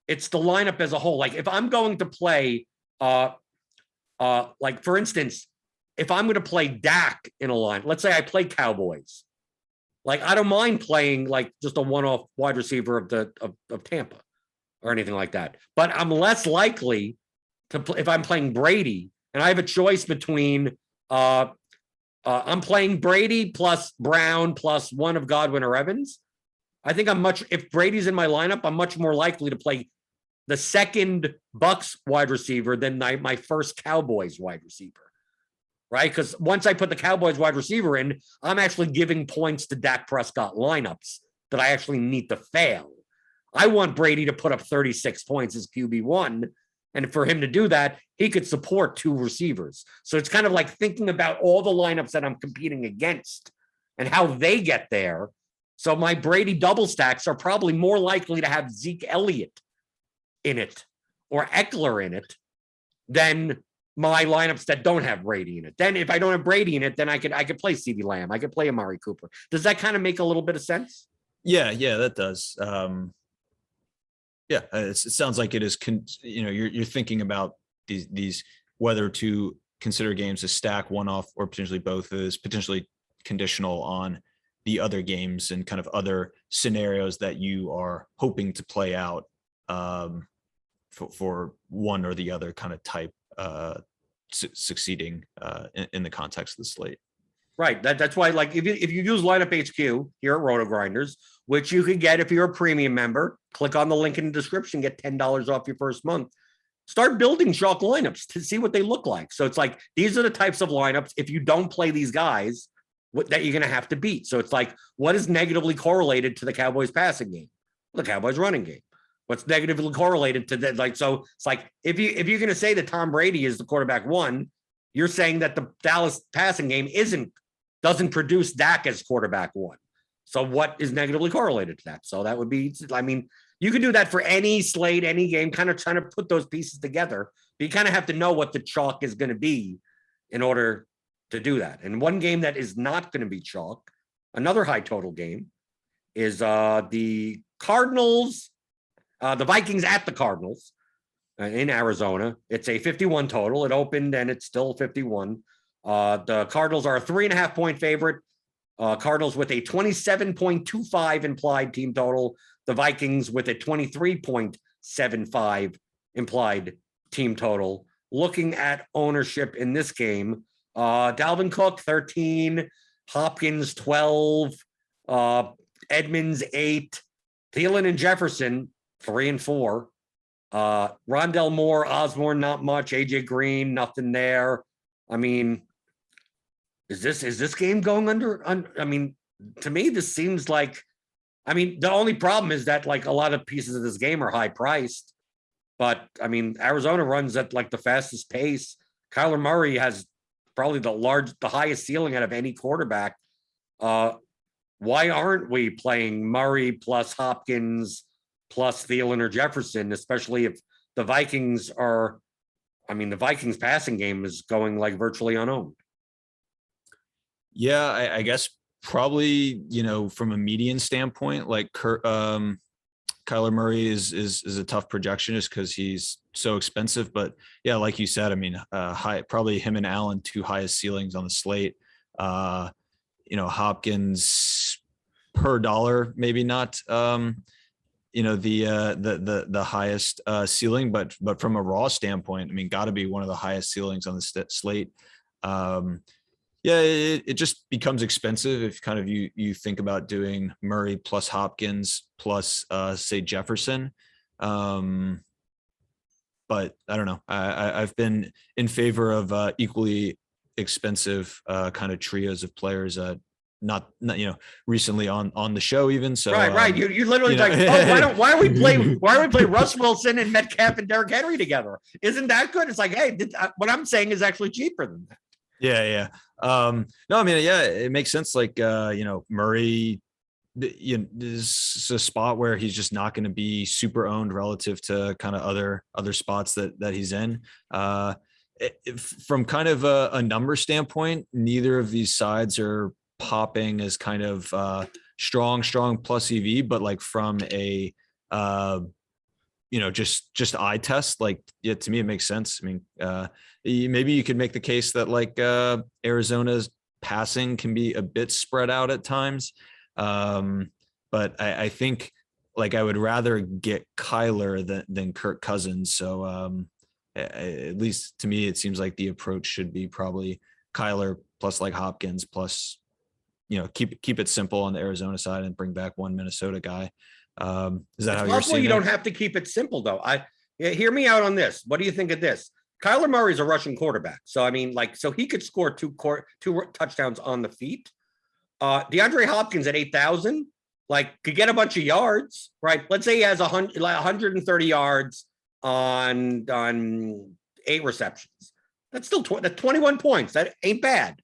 it's the lineup as a whole. Like if I'm going to play, like for instance, if I'm going to play Dak in a line, let's say I play Cowboys. Like, I don't mind playing like just a one-off wide receiver of Tampa or anything like that. But I'm less likely to if I'm playing Brady and I have a choice between I'm playing Brady plus Brown plus one of Godwin or Evans. I think if Brady's in my lineup, I'm much more likely to play the second Bucks wide receiver than my first Cowboys wide receiver. Right? Because once I put the Cowboys wide receiver in, I'm actually giving points to Dak Prescott lineups that I actually need to fail. I want Brady to put up 36 points as QB1. And for him to do that, he could support two receivers. So it's kind of like thinking about all the lineups that I'm competing against and how they get there. So my Brady double stacks are probably more likely to have Zeke Elliott in it or Eckler in it than my lineups that don't have Brady in it. Then if I don't have Brady in it, then I could play CeeDee Lamb. I could play Amari Cooper. Does that kind of make a little bit of sense? Yeah, that does. It sounds like it is. You're thinking about these whether to consider games a stack, one off, or potentially both is potentially conditional on the other games and kind of other scenarios that you are hoping to play out for one or the other kind of type succeeding in the context of the slate. Right. That's why, like, if you use Lineup HQ here at Rotogrinders, which you can get if you're a premium member, click on the link in the description, get $10 off your first month. Start building chalk lineups to see what they look like. So it's like, these are the types of lineups, if you don't play these guys, that you're going to have to beat. So it's like, what is negatively correlated to the Cowboys passing game? The Cowboys running game. What's negatively correlated to that? Like, so it's like, if you're going to say that Tom Brady is the quarterback one, you're saying that the Dallas passing game doesn't produce Dak as quarterback one. So what is negatively correlated to that? So that would be, I mean, you can do that for any slate, any game, kind of trying to put those pieces together. But you kind of have to know what the chalk is going to be in order to do that. And one game that is not going to be chalk, another high total game, is the Cardinals. The Vikings at the Cardinals in Arizona. It's a 51 total. It opened and it's still 51. The Cardinals are a 3.5 point favorite. Cardinals with a 27.25 implied team total. The Vikings with a 23.75 implied team total. Looking at ownership in this game, Dalvin Cook, 13, Hopkins, 12, Edmonds, 8, Thielen and Jefferson, 3 and 4. Rondell Moore, Osborne, not much. AJ Green, nothing there. I mean, is this game going under? I mean, to me, this seems like I mean, the only problem is that like a lot of pieces of this game are high priced, but I mean, Arizona runs at like the fastest pace. Kyler Murray has probably the highest ceiling out of any quarterback. Why aren't we playing Murray plus Hopkins plus Thielen or Jefferson, especially if the Vikings are, I mean, the Vikings passing game is going like virtually unowned. Yeah, I guess probably, from a median standpoint, like Kyler Murray is a tough projection just because he's so expensive. But yeah, like you said, I mean, probably him and Allen, two highest ceilings on the slate. Hopkins per dollar, maybe not, the highest ceiling, but from a raw standpoint, I mean, got to be one of the highest ceilings on the slate. Yeah, it just becomes expensive if kind of you think about doing Murray plus Hopkins plus say Jefferson. But I don't know. I've been in favor of equally expensive kind of trios of players. Not recently on the show even. So right. You literally like, oh, why don't we play Russ Wilson and Metcalf and Derrick Henry together? Isn't that good? It's like, hey, what I'm saying is actually cheaper than that. Yeah. No, I mean, yeah, it makes sense. Like, Murray, this is a spot where he's just not going to be super owned relative to kind of other spots that he's in. From kind of a number standpoint, neither of these sides are popping as kind of strong plus EV, but like from a just eye test, like, yeah, to me it makes sense. I mean, maybe you could make the case that like Arizona's passing can be a bit spread out at times, but I think like I would rather get Kyler than Kirk Cousins. So at least to me, it seems like the approach should be probably Kyler plus like Hopkins plus, keep it simple on the Arizona side and bring back one Minnesota guy. Is that how you're seeing it? You don't have to keep it simple though. Hear me out on this. What do you think of this? Kyler Murray's a Russian quarterback. So, I mean, like, so he could score two touchdowns on the feet. DeAndre Hopkins at 8,000, like, could get a bunch of yards, right? Let's say he has 130 yards on 8 receptions. That's still 21 points. That ain't bad.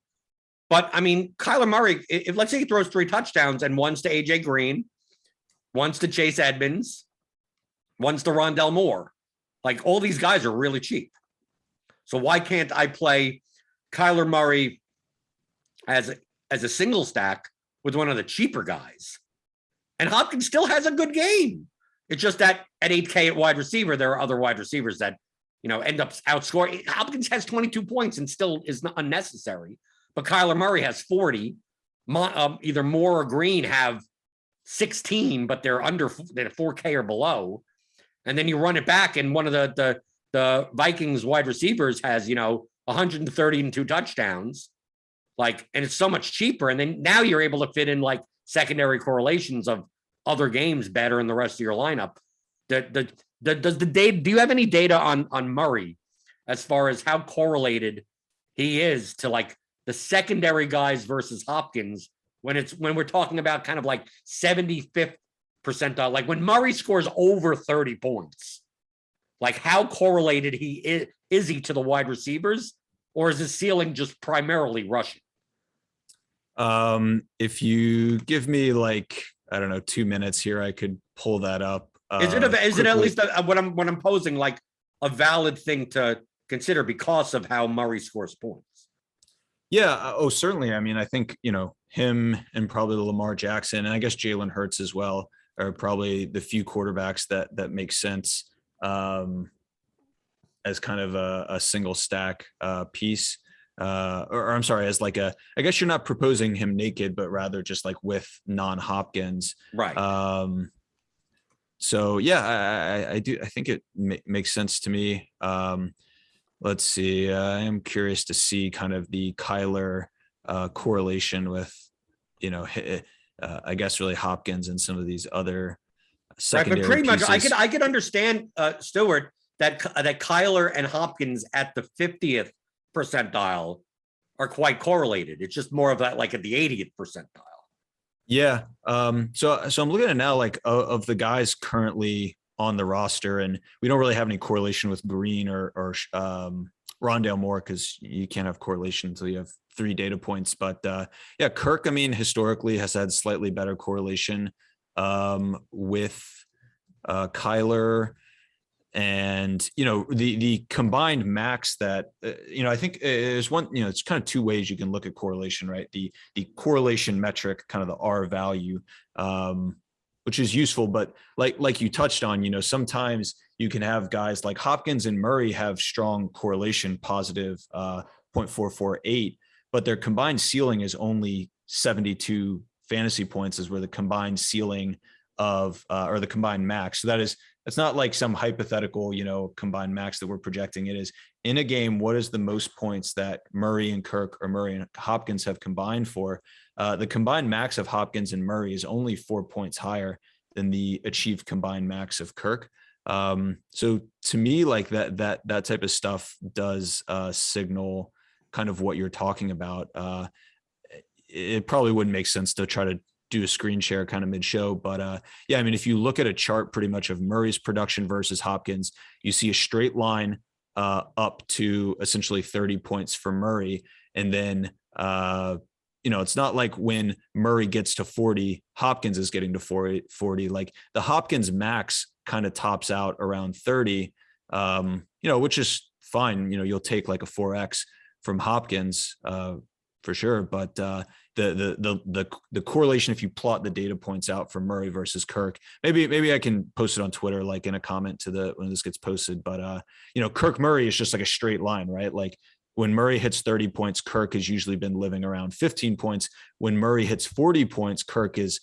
But, I mean, Kyler Murray, if let's say he throws 3 touchdowns and one's to AJ Green, one's to Chase Edmonds, one's to Rondell Moore. Like, all these guys are really cheap. So why can't I play Kyler Murray as a single stack with one of the cheaper guys? And Hopkins still has a good game. It's just that at 8K at wide receiver, there are other wide receivers that, end up outscoring. Hopkins has 22 points and still is not unnecessary. But Kyler Murray has 40. Either Moore or Green have 16, but they're 4K or below. And then you run it back, and one of the Vikings wide receivers has, 130 and 2 touchdowns. Like, and it's so much cheaper. And then now you're able to fit in like secondary correlations of other games better in the rest of your lineup. Does the data, do you have any data on Murray as far as how correlated he is to like the secondary guys versus Hopkins when we're talking about kind of like 75th percentile, like when Murray scores over 30 points, like how correlated is he to the wide receivers, or is his ceiling just primarily rushing? If you give me like, I don't know, 2 minutes here, I could pull that up. Is it at least what I'm posing like a valid thing to consider because of how Murray scores points? Yeah. Oh, certainly. I mean, I think, him and probably Lamar Jackson, and I guess Jalen Hurts as well, are probably the few quarterbacks that make sense as kind of a single stack piece. Or I'm sorry, as like I guess you're not proposing him naked, but rather just like with non-Hopkins. Right. So yeah, I do. I think it makes sense to me. Let's see. I am curious to see kind of the Kyler correlation with, I guess really Hopkins and some of these other secondary right, but pretty pieces. much I could understand Stewart that Kyler and Hopkins at the 50th percentile are quite correlated. It's just more of that like at the 80th percentile. Yeah. So I'm looking at now, like of the guys currently on the roster, and we don't really have any correlation with Green or Rondale Moore, because you can't have correlation until you have 3 data points. But yeah, Kirk, I mean, historically has had slightly better correlation with Kyler. And the combined max that I think there's one, it's kind of 2 ways you can look at correlation, right? The correlation metric, kind of the R value, which is useful, but like you touched on, sometimes you can have guys like Hopkins and Murray have strong correlation, positive 0.448, but their combined ceiling is only 72 fantasy points, is where the combined ceiling of or the combined max. So it's not like some hypothetical, combined max that we're projecting. It is in a game, what is the most points that Murray and Kirk or Murray and Hopkins have combined for? The combined max of Hopkins and Murray is only 4 points higher than the achieved combined max of Kirk. So to me, like that type of stuff does signal kind of what you're talking about. It probably wouldn't make sense to try to do a screen share kind of mid-show, but yeah, I mean, if you look at a chart pretty much of Murray's production versus Hopkins, you see a straight line up to essentially 30 points for Murray, and then it's not like when Murray gets to 40, Hopkins is getting to 40. Like the Hopkins max kind of tops out around 30, which is fine. You'll take like a 4x from Hopkins for sure, but the correlation, if you plot the data points out for Murray versus Kirk, maybe I can post it on Twitter, like in a comment to when this gets posted, but Kirk Murray is just like a straight line, right? Like when Murray hits 30 points, Kirk has usually been living around 15 points. When Murray hits 40 points, Kirk is,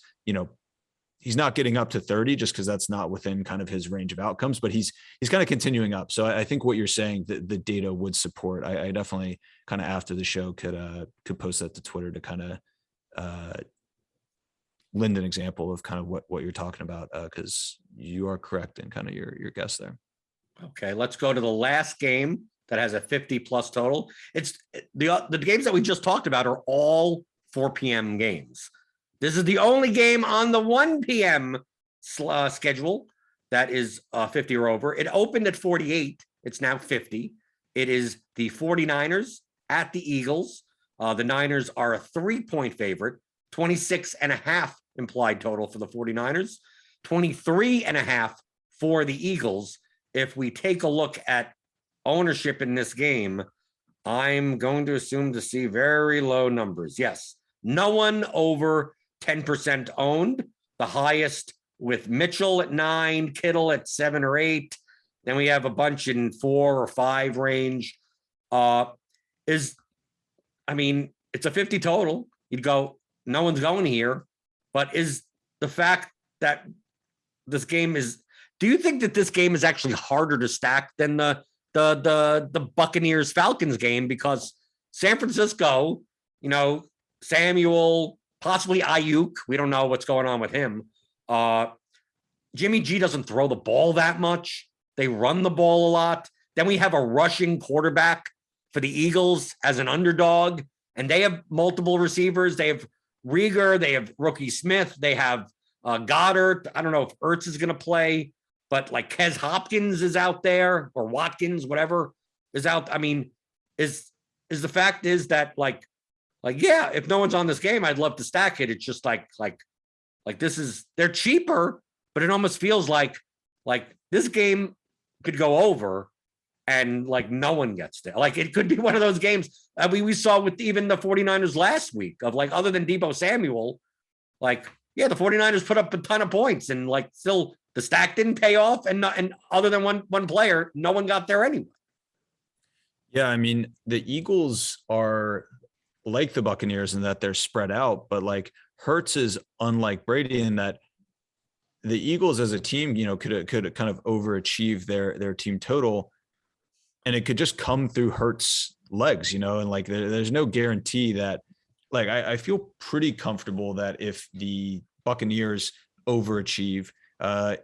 he's not getting up to 30 just because that's not within kind of his range of outcomes, but he's kind of continuing up. So I think what you're saying, the data would support. I definitely kind of after the show could post that to Twitter to kind of lend an example of kind of what you're talking about, because you are correct in kind of your guess there. Okay, let's go to the last game that has a 50 plus total. It's the games that we just talked about are all 4 p.m. games. This is the only game on the 1 p.m. schedule that is 50 or over. It opened at 48. It's now 50. It is the 49ers at the Eagles. The Niners are a 3-point favorite, 26.5 implied total for the 49ers, 23.5 for the Eagles. If we take a look at ownership in this game, I'm going to assume to see very low numbers. Yes, no one over 10% owned. The highest with Mitchell at 9, Kittle at 7 or 8. Then we have a bunch in 4 or 5 range. It's a 50 total. You'd go, no one's going here. But is the fact that this game is, do you think that this game is actually harder to stack than the Buccaneers Falcons game? Because San Francisco, Samuel, possibly Ayuk, we don't know what's going on with him. Jimmy G doesn't throw the ball that much. They run the ball a lot. Then we have a rushing quarterback for the Eagles as an underdog, and they have multiple receivers. They have Rieger, they have rookie Smith, they have Goddard. I don't know if Ertz is going to play, but like Kez Hopkins is out there, or Watkins, whatever is out. I mean, is the fact is that yeah, if no one's on this game, I'd love to stack it. It's just like this is, they're cheaper, but it almost feels like this game could go over and no one gets there. Like it could be one of those games we saw with even the 49ers last week of other than Deebo Samuel, yeah, the 49ers put up a ton of points and still the stack didn't pay off. And other than one player, no one got there anyway. Yeah. I mean, the Eagles are like the Buccaneers in that they're spread out, but Hurts is unlike Brady in that the Eagles as a team, could kind of overachieve their team total, and it could just come through Hurts' legs, and there's no guarantee that I feel pretty comfortable that if the Buccaneers overachieve,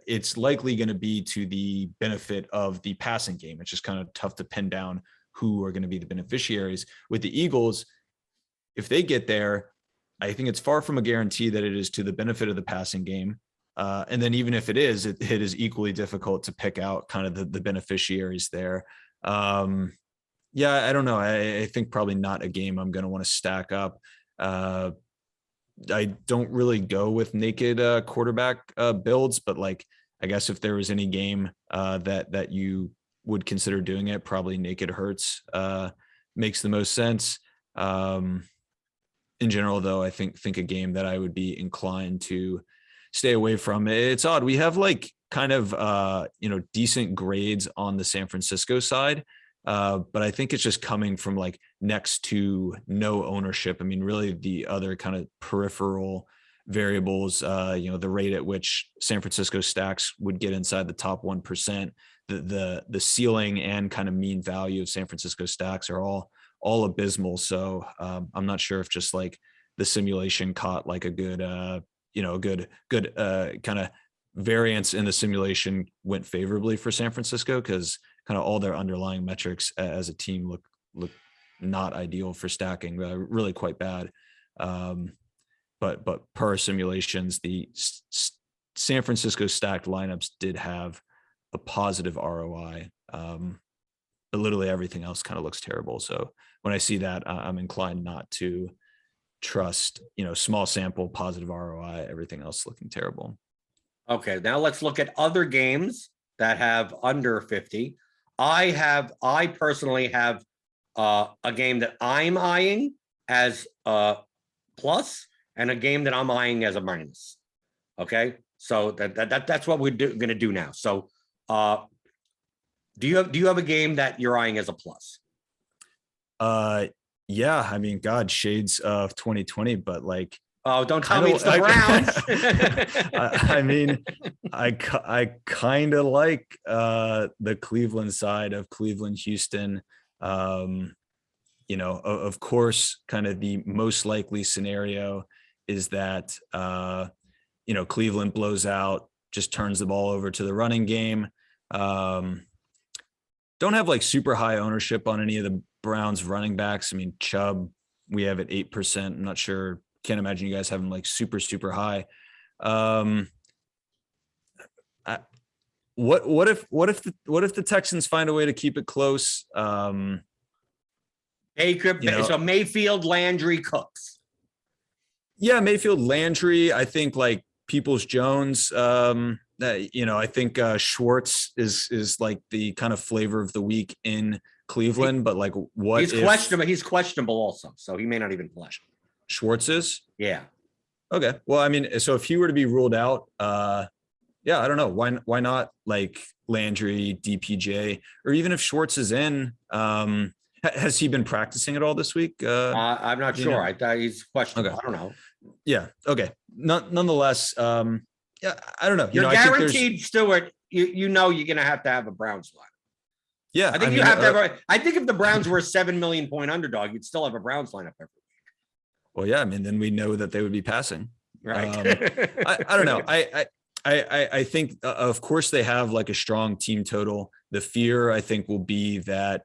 it's likely going to be to the benefit of the passing game. It's just kind of tough to pin down who are going to be the beneficiaries. With the Eagles, if they get there, I think it's far from a guarantee that it is to the benefit of the passing game. And then even if it is, it is equally difficult to pick out kind of the beneficiaries there. Yeah, I don't know. I think probably not a game I'm going to want to stack up. I don't really go with naked quarterback builds, but like, I guess if there was any game that you would consider doing it, probably naked Hurts makes the most sense. In general, though, I think a game that I would be inclined to stay away from. It's odd. We have like kind of decent grades on the San Francisco side. But I think it's just coming from like next to no ownership. I mean, really the other kind of peripheral variables, the rate at which San Francisco stacks would get inside the top 1%, the ceiling and kind of mean value of San Francisco stacks are all abysmal. So I'm not sure if just like the simulation caught like a good, kind of variance in the simulation went favorably for San Francisco, because kind of all their underlying metrics as a team look not ideal for stacking, really quite bad. But per simulations, the San Francisco stacked lineups did have a positive ROI, but literally everything else kind of looks terrible. So when I see that, I'm inclined not to trust, small sample, positive ROI, everything else looking terrible. Okay, now let's look at other games that have under 50. I personally have a game that I'm eyeing as a plus and a game that I'm eyeing as a minus. Okay, so that's what we're going to do now. So, do you have a game that you're eyeing as a plus? Yeah, I mean, God, shades of 2020, but like, oh, don't tell me it's the Browns. I mean, I kind of like the Cleveland side of Cleveland, Houston. Of course, kind of the most likely scenario is that Cleveland blows out, just turns the ball over to the running game. Don't have like super high ownership on any of the Browns running backs. I mean, Chubb, we have at 8%. I'm not sure. Can't imagine you guys having like super high. What if the Texans find a way to keep it close? They could. So Mayfield, Landry, Cooks. Yeah, Mayfield, Landry. I think like Peoples-Jones. I think Schwartz is like the kind of flavor of the week in Cleveland. But like, what? He's questionable. He's questionable also, so he may not even play. Schwartz is? Yeah. Okay. Well, I mean, so if he were to be ruled out, I don't know. Why not like Landry, DPJ, or even if Schwartz is in, has he been practicing at all this week? I'm not sure. I thought he's questionable. Okay. I don't know. Yeah. Okay. Nonetheless, I don't know. You're guaranteed, Stewart, you're going to have a Browns line. Yeah. I think you have to have I think if the Browns were a 7 million point underdog, you'd still have a Browns lineup every week. Well, yeah, I mean, then we know that they would be passing. Right. I don't know. I think, of course, they have like a strong team total. The fear, I think, will be that,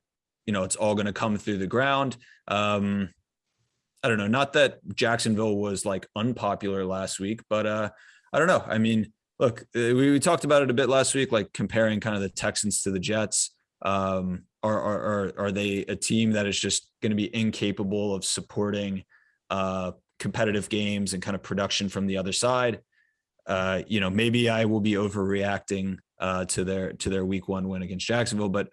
it's all going to come through the ground. I don't know. Not that Jacksonville was like unpopular last week, but I don't know. I mean, look, we talked about it a bit last week, like comparing kind of the Texans to the Jets. Are they a team that is just going to be incapable of supporting competitive games and kind of production from the other side? Maybe I will be overreacting to their week 1 win against Jacksonville, but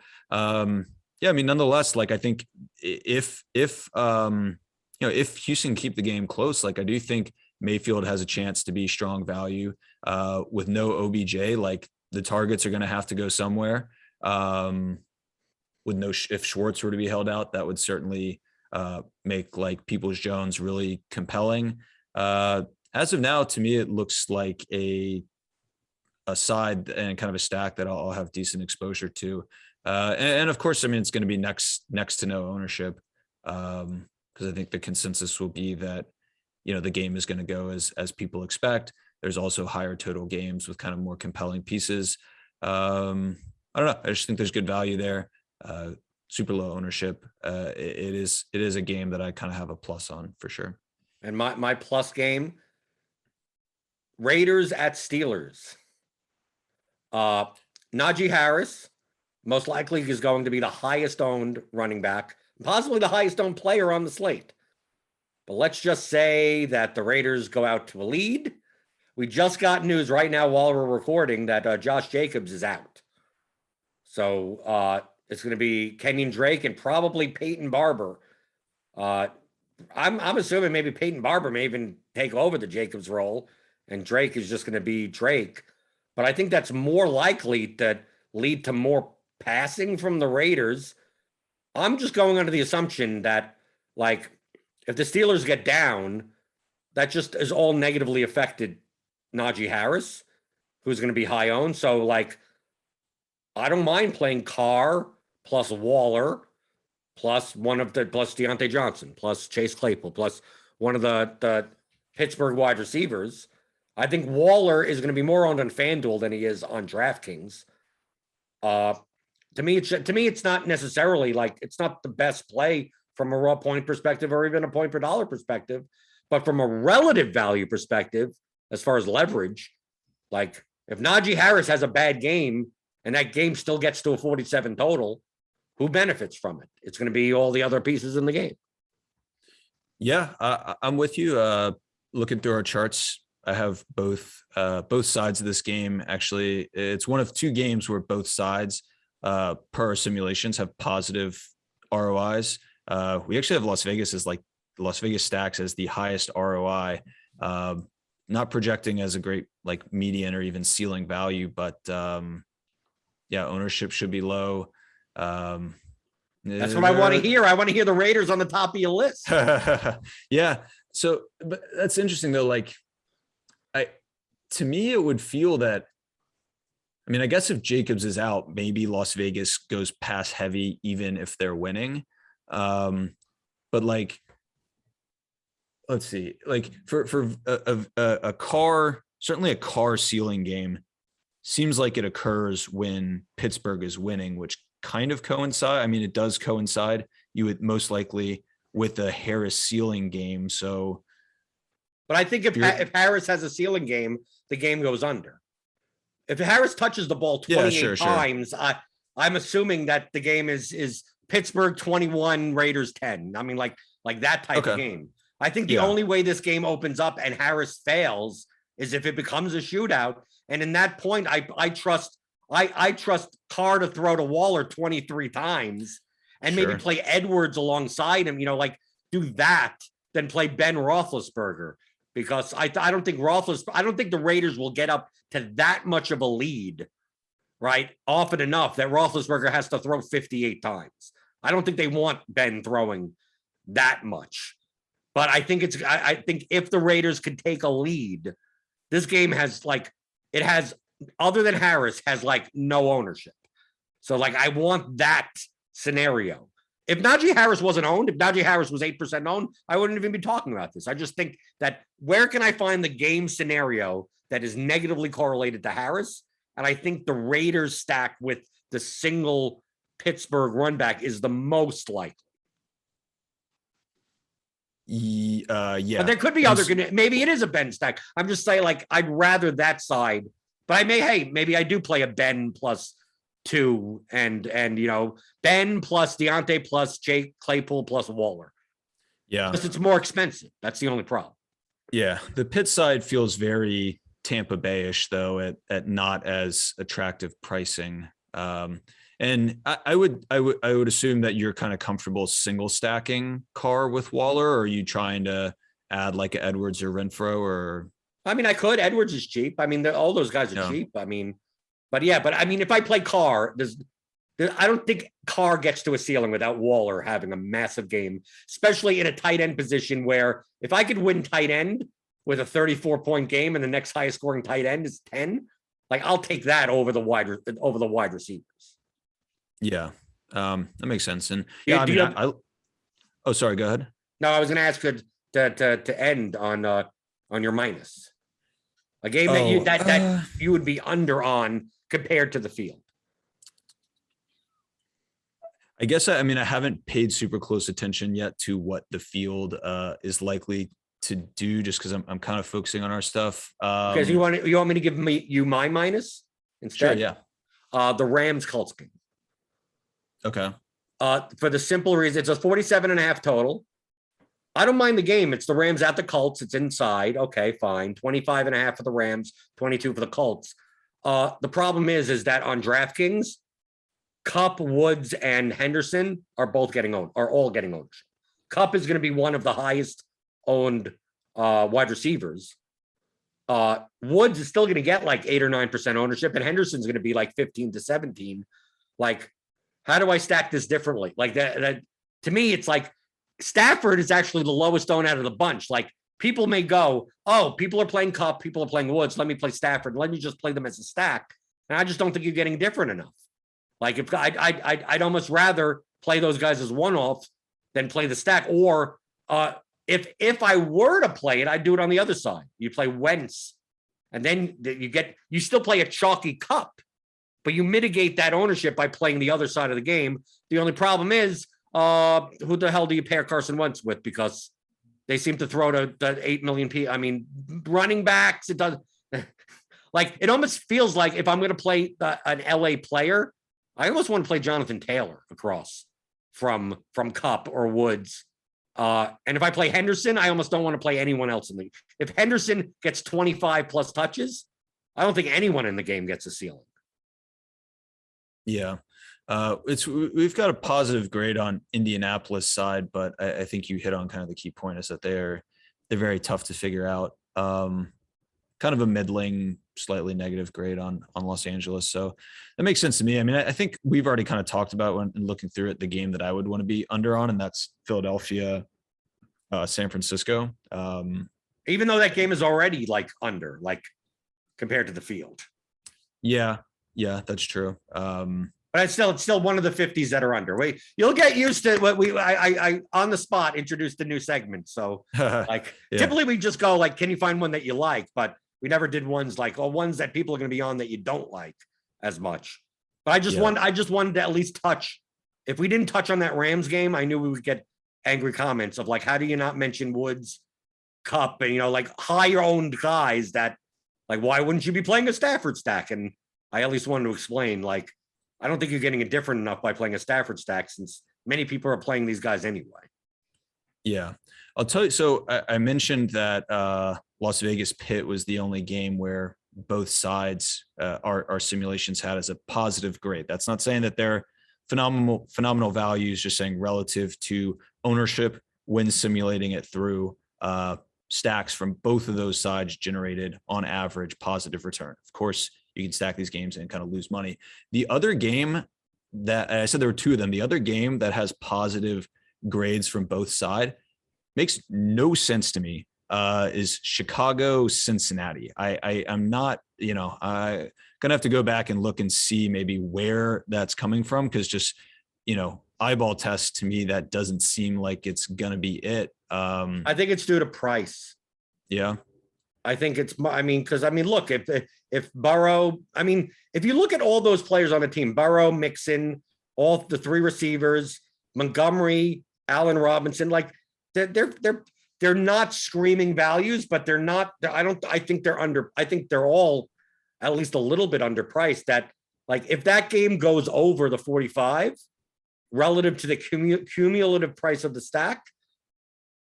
I mean, nonetheless, like I think if Houston keep the game close, like I do think Mayfield has a chance to be strong value with no OBJ. Like the targets are going to have to go somewhere. If Schwartz were to be held out, that would certainly make like Peoples-Jones really compelling. As of now, to me, it looks like a side and kind of a stack that I'll have decent exposure to. And of course, I mean, it's going to be next to no ownership, because I think the consensus will be that, the game is going to go as people expect. There's also higher total games with kind of more compelling pieces. I don't know. I just think there's good value there. Super low ownership. It is a game that I kind of have a plus on for sure. And my plus game, Raiders at Steelers. Najee Harris most likely is going to be the highest owned running back, possibly the highest owned player on the slate. But let's just say that the Raiders go out to a lead. We just got news right now while we're recording that Josh Jacobs is out. So it's going to be Kenyon Drake and probably Peyton Barber. I'm assuming maybe Peyton Barber may even take over the Jacobs role, and Drake is just going to be Drake. But I think that's more likely to lead to more passing from the Raiders. I'm just going under the assumption that, like, if the Steelers get down, that just is all negatively affected Najee Harris, who's going to be high owned. So, like, I don't mind playing Carr plus Waller plus Deontay Johnson plus Chase Claypool plus one of the Pittsburgh wide receivers. I think Waller is going to be more owned on FanDuel than he is on DraftKings. To me, it's not necessarily like it's not the best play from a raw point perspective or even a point per dollar perspective, but from a relative value perspective, as far as leverage, like if Najee Harris has a bad game and that game still gets to a 47 total, who benefits from it? It's going to be all the other pieces in the game. Yeah, I'm with you. Looking through our charts, I have both sides of this game. Actually, it's one of two games where both sides per our simulations have positive ROIs. We actually have Las Vegas stacks as the highest ROI. Not projecting as a great like median or even ceiling value, but yeah, ownership should be low. That's what I want to hear. I want to hear the Raiders on the top of your list. Yeah. So, but that's interesting though. Like, to me, it would feel that. I mean, I guess if Jacobs is out, maybe Las Vegas goes pass heavy, even if they're winning. But like, let's see, like for a car, certainly a car ceiling game seems like it occurs when Pittsburgh is winning, which kind of coincide. I mean, it does coincide. You would most likely with the Harris ceiling game. So, but I think if Harris has a ceiling game, the game goes under. If Harris touches the ball 28 times, sure. I'm assuming that the game is Pittsburgh 21, Raiders 10. I mean, like that type of game. I think the only way this game opens up and Harris fails is if it becomes a shootout. And in that point, I trust Carr to throw to Waller 23 times and maybe play Edwards alongside him, like do that, then play Ben Roethlisberger. Because I don't think the Raiders will get up to that much of a lead, right? Often enough that Roethlisberger has to throw 58 times. I don't think they want Ben throwing that much. But I think I think if the Raiders could take a lead, this game has other than Harris, has like no ownership. So like I want that scenario. If Najee Harris wasn't owned, if Najee Harris was 8% owned, I wouldn't even be talking about this. I just think that where can I find the game scenario that is negatively correlated to Harris? And I think the Raiders stack with the single Pittsburgh run back is the most likely. Yeah. But there could be maybe it is a Ben stack. I'm just saying, like, I'd rather that side. But maybe I do play a Ben plus 2 and Ben plus Deontay plus Jake Claypool plus Waller. Yeah. Because it's more expensive. That's the only problem. Yeah. The Pitt side feels very Tampa Bay-ish though at not as attractive pricing. And I would assume that you're kind of comfortable single stacking Carr with Waller, or are you trying to add like a Edwards or Renfro or? I mean, I could. Edwards is cheap. I mean, all those guys are cheap. I mean, but I mean, if I play Carr, I don't think Carr gets to a ceiling without Waller having a massive game, especially in a tight end position where if I could win tight end with a 34-point game and the next highest scoring tight end is 10, like I'll take that over the wide receivers. Yeah, that makes sense. And oh, sorry, go ahead. No, I was going to ask to end on your minus. A game that you would be under on compared to the field. I guess I haven't paid super close attention yet to what the field is likely to do just because I'm kind of focusing on our stuff. Because you want me to give you my minus instead? Sure, yeah. The Rams Colts game. Okay. For the simple reason, it's a 47.5 total. I don't mind the game. It's the Rams at the Colts. It's inside. Okay, fine. 25.5 for the Rams, 22 for the Colts. The problem is that on DraftKings, Kupp, Woods, and Henderson are all getting ownership. Kupp is going to be one of the highest owned wide receivers. Woods is still going to get like 8 or 9% ownership, and Henderson's going to be like 15 to 17. Like, how do I stack this differently? Like that to me, it's like Stafford is actually the lowest owned out of the bunch. Like, people may go, oh, people are playing Kupp, people are playing Woods. Let me play Stafford. Let me just play them as a stack. And I just don't think you're getting different enough. Like, if I'd almost rather play those guys as one-offs than play the stack. Or if I were to play it, I'd do it on the other side. You play Wentz, and then you still play a chalky Kupp, but you mitigate that ownership by playing the other side of the game. The only problem is, who the hell do you pair Carson Wentz with? Because they seem to throw to 8 million people. I mean, running backs, it does. Like, it almost feels like if I'm going to play an LA player, I almost want to play Jonathan Taylor across from Kupp or Woods. And if I play Henderson, I almost don't want to play anyone else in the. If Henderson gets 25 plus touches, I don't think anyone in the game gets a ceiling. Yeah. We've got a positive grade on Indianapolis side, but I think you hit on kind of the key point is that they're very tough to figure out. Kind of a middling, slightly negative grade on Los Angeles. So that makes sense to me. I mean, I think we've already kind of talked about when looking through it, the game that I would want to be under on, and that's Philadelphia, San Francisco. Even though that game is already like under, like compared to the field. Yeah, that's true. But it's still one of the 50s that are under. You'll get used to what I on the spot introduced a new segment. So like typically we just go like, can you find one that you like? But we never did ones like, ones that people are going to be on that you don't like as much. But I just wanted to at least touch. If we didn't touch on that Rams game, I knew we would get angry comments of like, how do you not mention Woods, Kupp, and like higher owned guys that like, why wouldn't you be playing a Stafford stack? And I at least wanted to explain, like, I don't think you're getting it different enough by playing a Stafford stack since many people are playing these guys anyway. Yeah, I'll tell you. So I mentioned that Las Vegas Pitt was the only game where both sides, our simulations had as a positive grade. That's not saying that they're phenomenal values, just saying relative to ownership when simulating it through stacks from both of those sides generated on average positive return. Of course, you can stack these games and kind of lose money. The other game that I said there were two of them, the other game that has positive grades from both sides makes no sense to me is Chicago, Cincinnati. I'm not, I gonna have to go back and look and see maybe where that's coming from. Cause just, eyeball test to me, that doesn't seem like it's going to be it. I think it's due to price. Yeah. I think look, if Burrow, if you look at all those players on the team, Burrow, Mixon, all the three receivers, Montgomery, Allen Robinson, like they're not screaming values, but they're not, I think they're all at least a little bit underpriced. That like, if that game goes over the 45 relative to the cumulative price of the stack,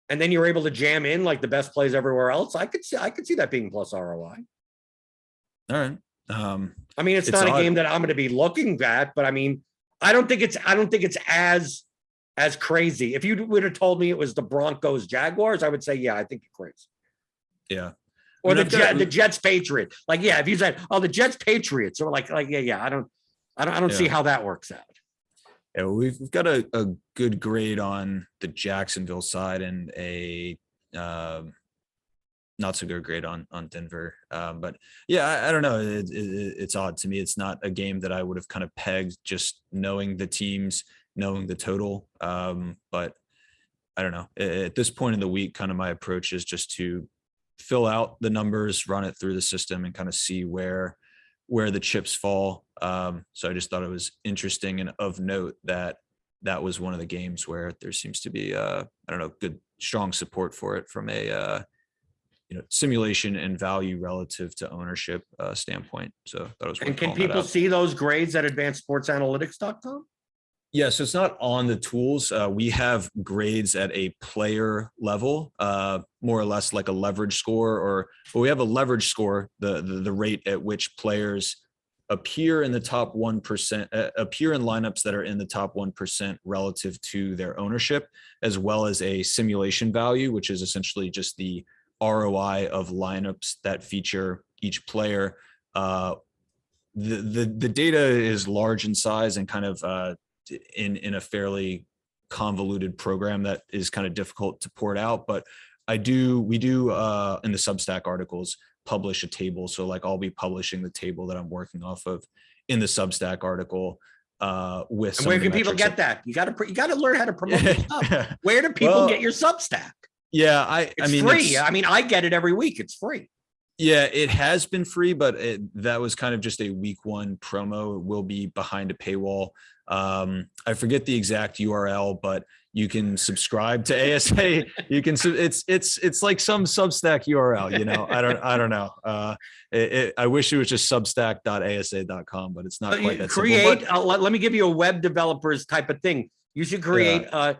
and then you're able to jam in like the best plays everywhere else, I could see that being plus ROI. All right. It's not a game that I'm going to be looking at, but I don't think it's as crazy. If you would have told me it was the Broncos Jaguars, I would say, yeah, I think you're crazy. Yeah. Or the Jets Patriots. Like, yeah, if you said, oh, the Jets Patriots, or like, yeah, I don't see how that works out. Yeah, we've got a good grade on the Jacksonville side and a not so good grade on Denver. But yeah, I don't know. It's odd to me. It's not a game that I would have kind of pegged just knowing the teams, knowing the total. But I don't know. At this point in the week, kind of my approach is just to fill out the numbers, run it through the system, and kind of see where the chips fall. So I just thought it was interesting and of note that was one of the games where there seems to be good, strong support for it from a simulation and value relative to ownership standpoint. So that was. And can people see those grades at advancedsportsanalytics.com? Yeah, so it's not on the tools. We have grades at a player level, more or less like a leverage score, but we have a leverage score, the rate at which players appear in the top 1%, appear in lineups that are in the top 1% relative to their ownership, as well as a simulation value, which is essentially just the ROI of lineups that feature each player. The data is large in size and kind of in a fairly convoluted program that is kind of difficult to port out, but we do in the Substack articles publish a table. So like I'll be publishing the table that I'm working off of in the Substack article with. And where can people get that? You got to learn how to promote your stuff. Where do people get your Substack? Yeah, I mean, free. I get it every week. It's free. Yeah, it has been free, but that was kind of just a week one promo. It will be behind a paywall. I forget the exact URL, but you can subscribe to ASA. You can, it's like some Substack URL, I don't know. I wish it was just substack.asa.com, but it's not quite that simple. Let me give you a web developers type of thing. You should create a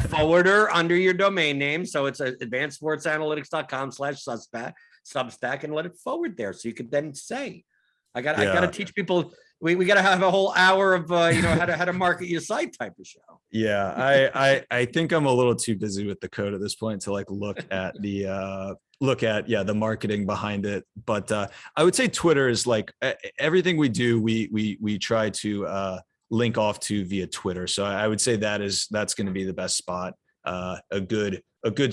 forwarder under your domain name. So it's advancedsportsanalytics.com/Substack and let it forward there. So you could then say, I got to teach people. We got to have a whole hour of how to market your site type of show. Yeah, I think I'm a little too busy with the code at this point to like look at the marketing behind it. But I would say Twitter is like everything we do. We try to link off to via Twitter. So I would say that's going to be the best spot, a good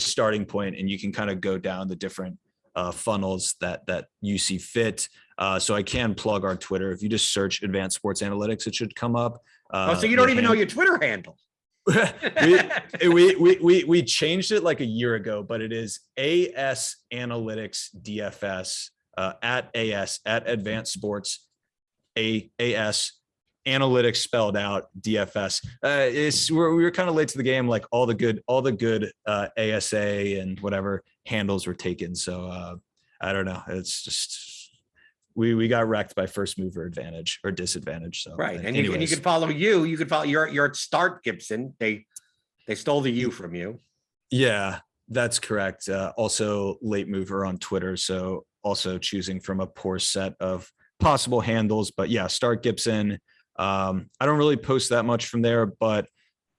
starting point, and you can kind of go down the different funnels that you see fit. So I can plug our Twitter. If you just search Advanced Sports Analytics, it should come up. So you don't even know your Twitter handle. we changed it like a year ago, but it is AS Analytics DFS at Advanced Sports AS Analytics spelled out DFS. We were kind of late to the game. Like all the good ASA and whatever handles were taken. So I don't know. It's just we got wrecked by first mover advantage or disadvantage. So right, and you can follow you. You could follow you're at Start Gibson. They stole the U from you. Yeah, that's correct. Also late mover on Twitter. So also choosing from a poor set of possible handles. But yeah, Start Gibson. I don't really post that much from there, but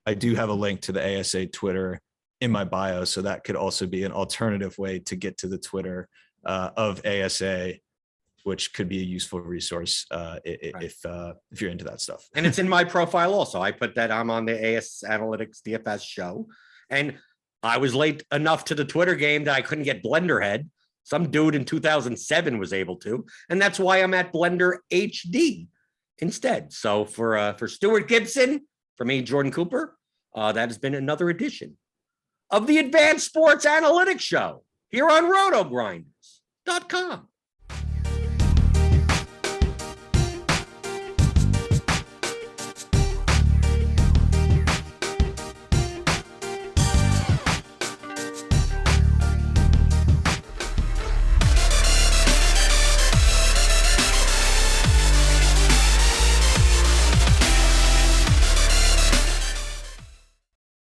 I do have a link to the ASA Twitter in my bio. So that could also be an alternative way to get to the Twitter of ASA, which could be a useful resource if you're into that stuff. And it's in my profile also. I put that I'm on the AS Analytics DFS show. And I was late enough to the Twitter game that I couldn't get Blenderhead. Some dude in 2007 was able to. And that's why I'm at Blender HD instead. So for Stewart Gibson, for me, Jordan Cooper, that has been another edition of the Advanced Sports Analytics Show here on Rotogrinders.com.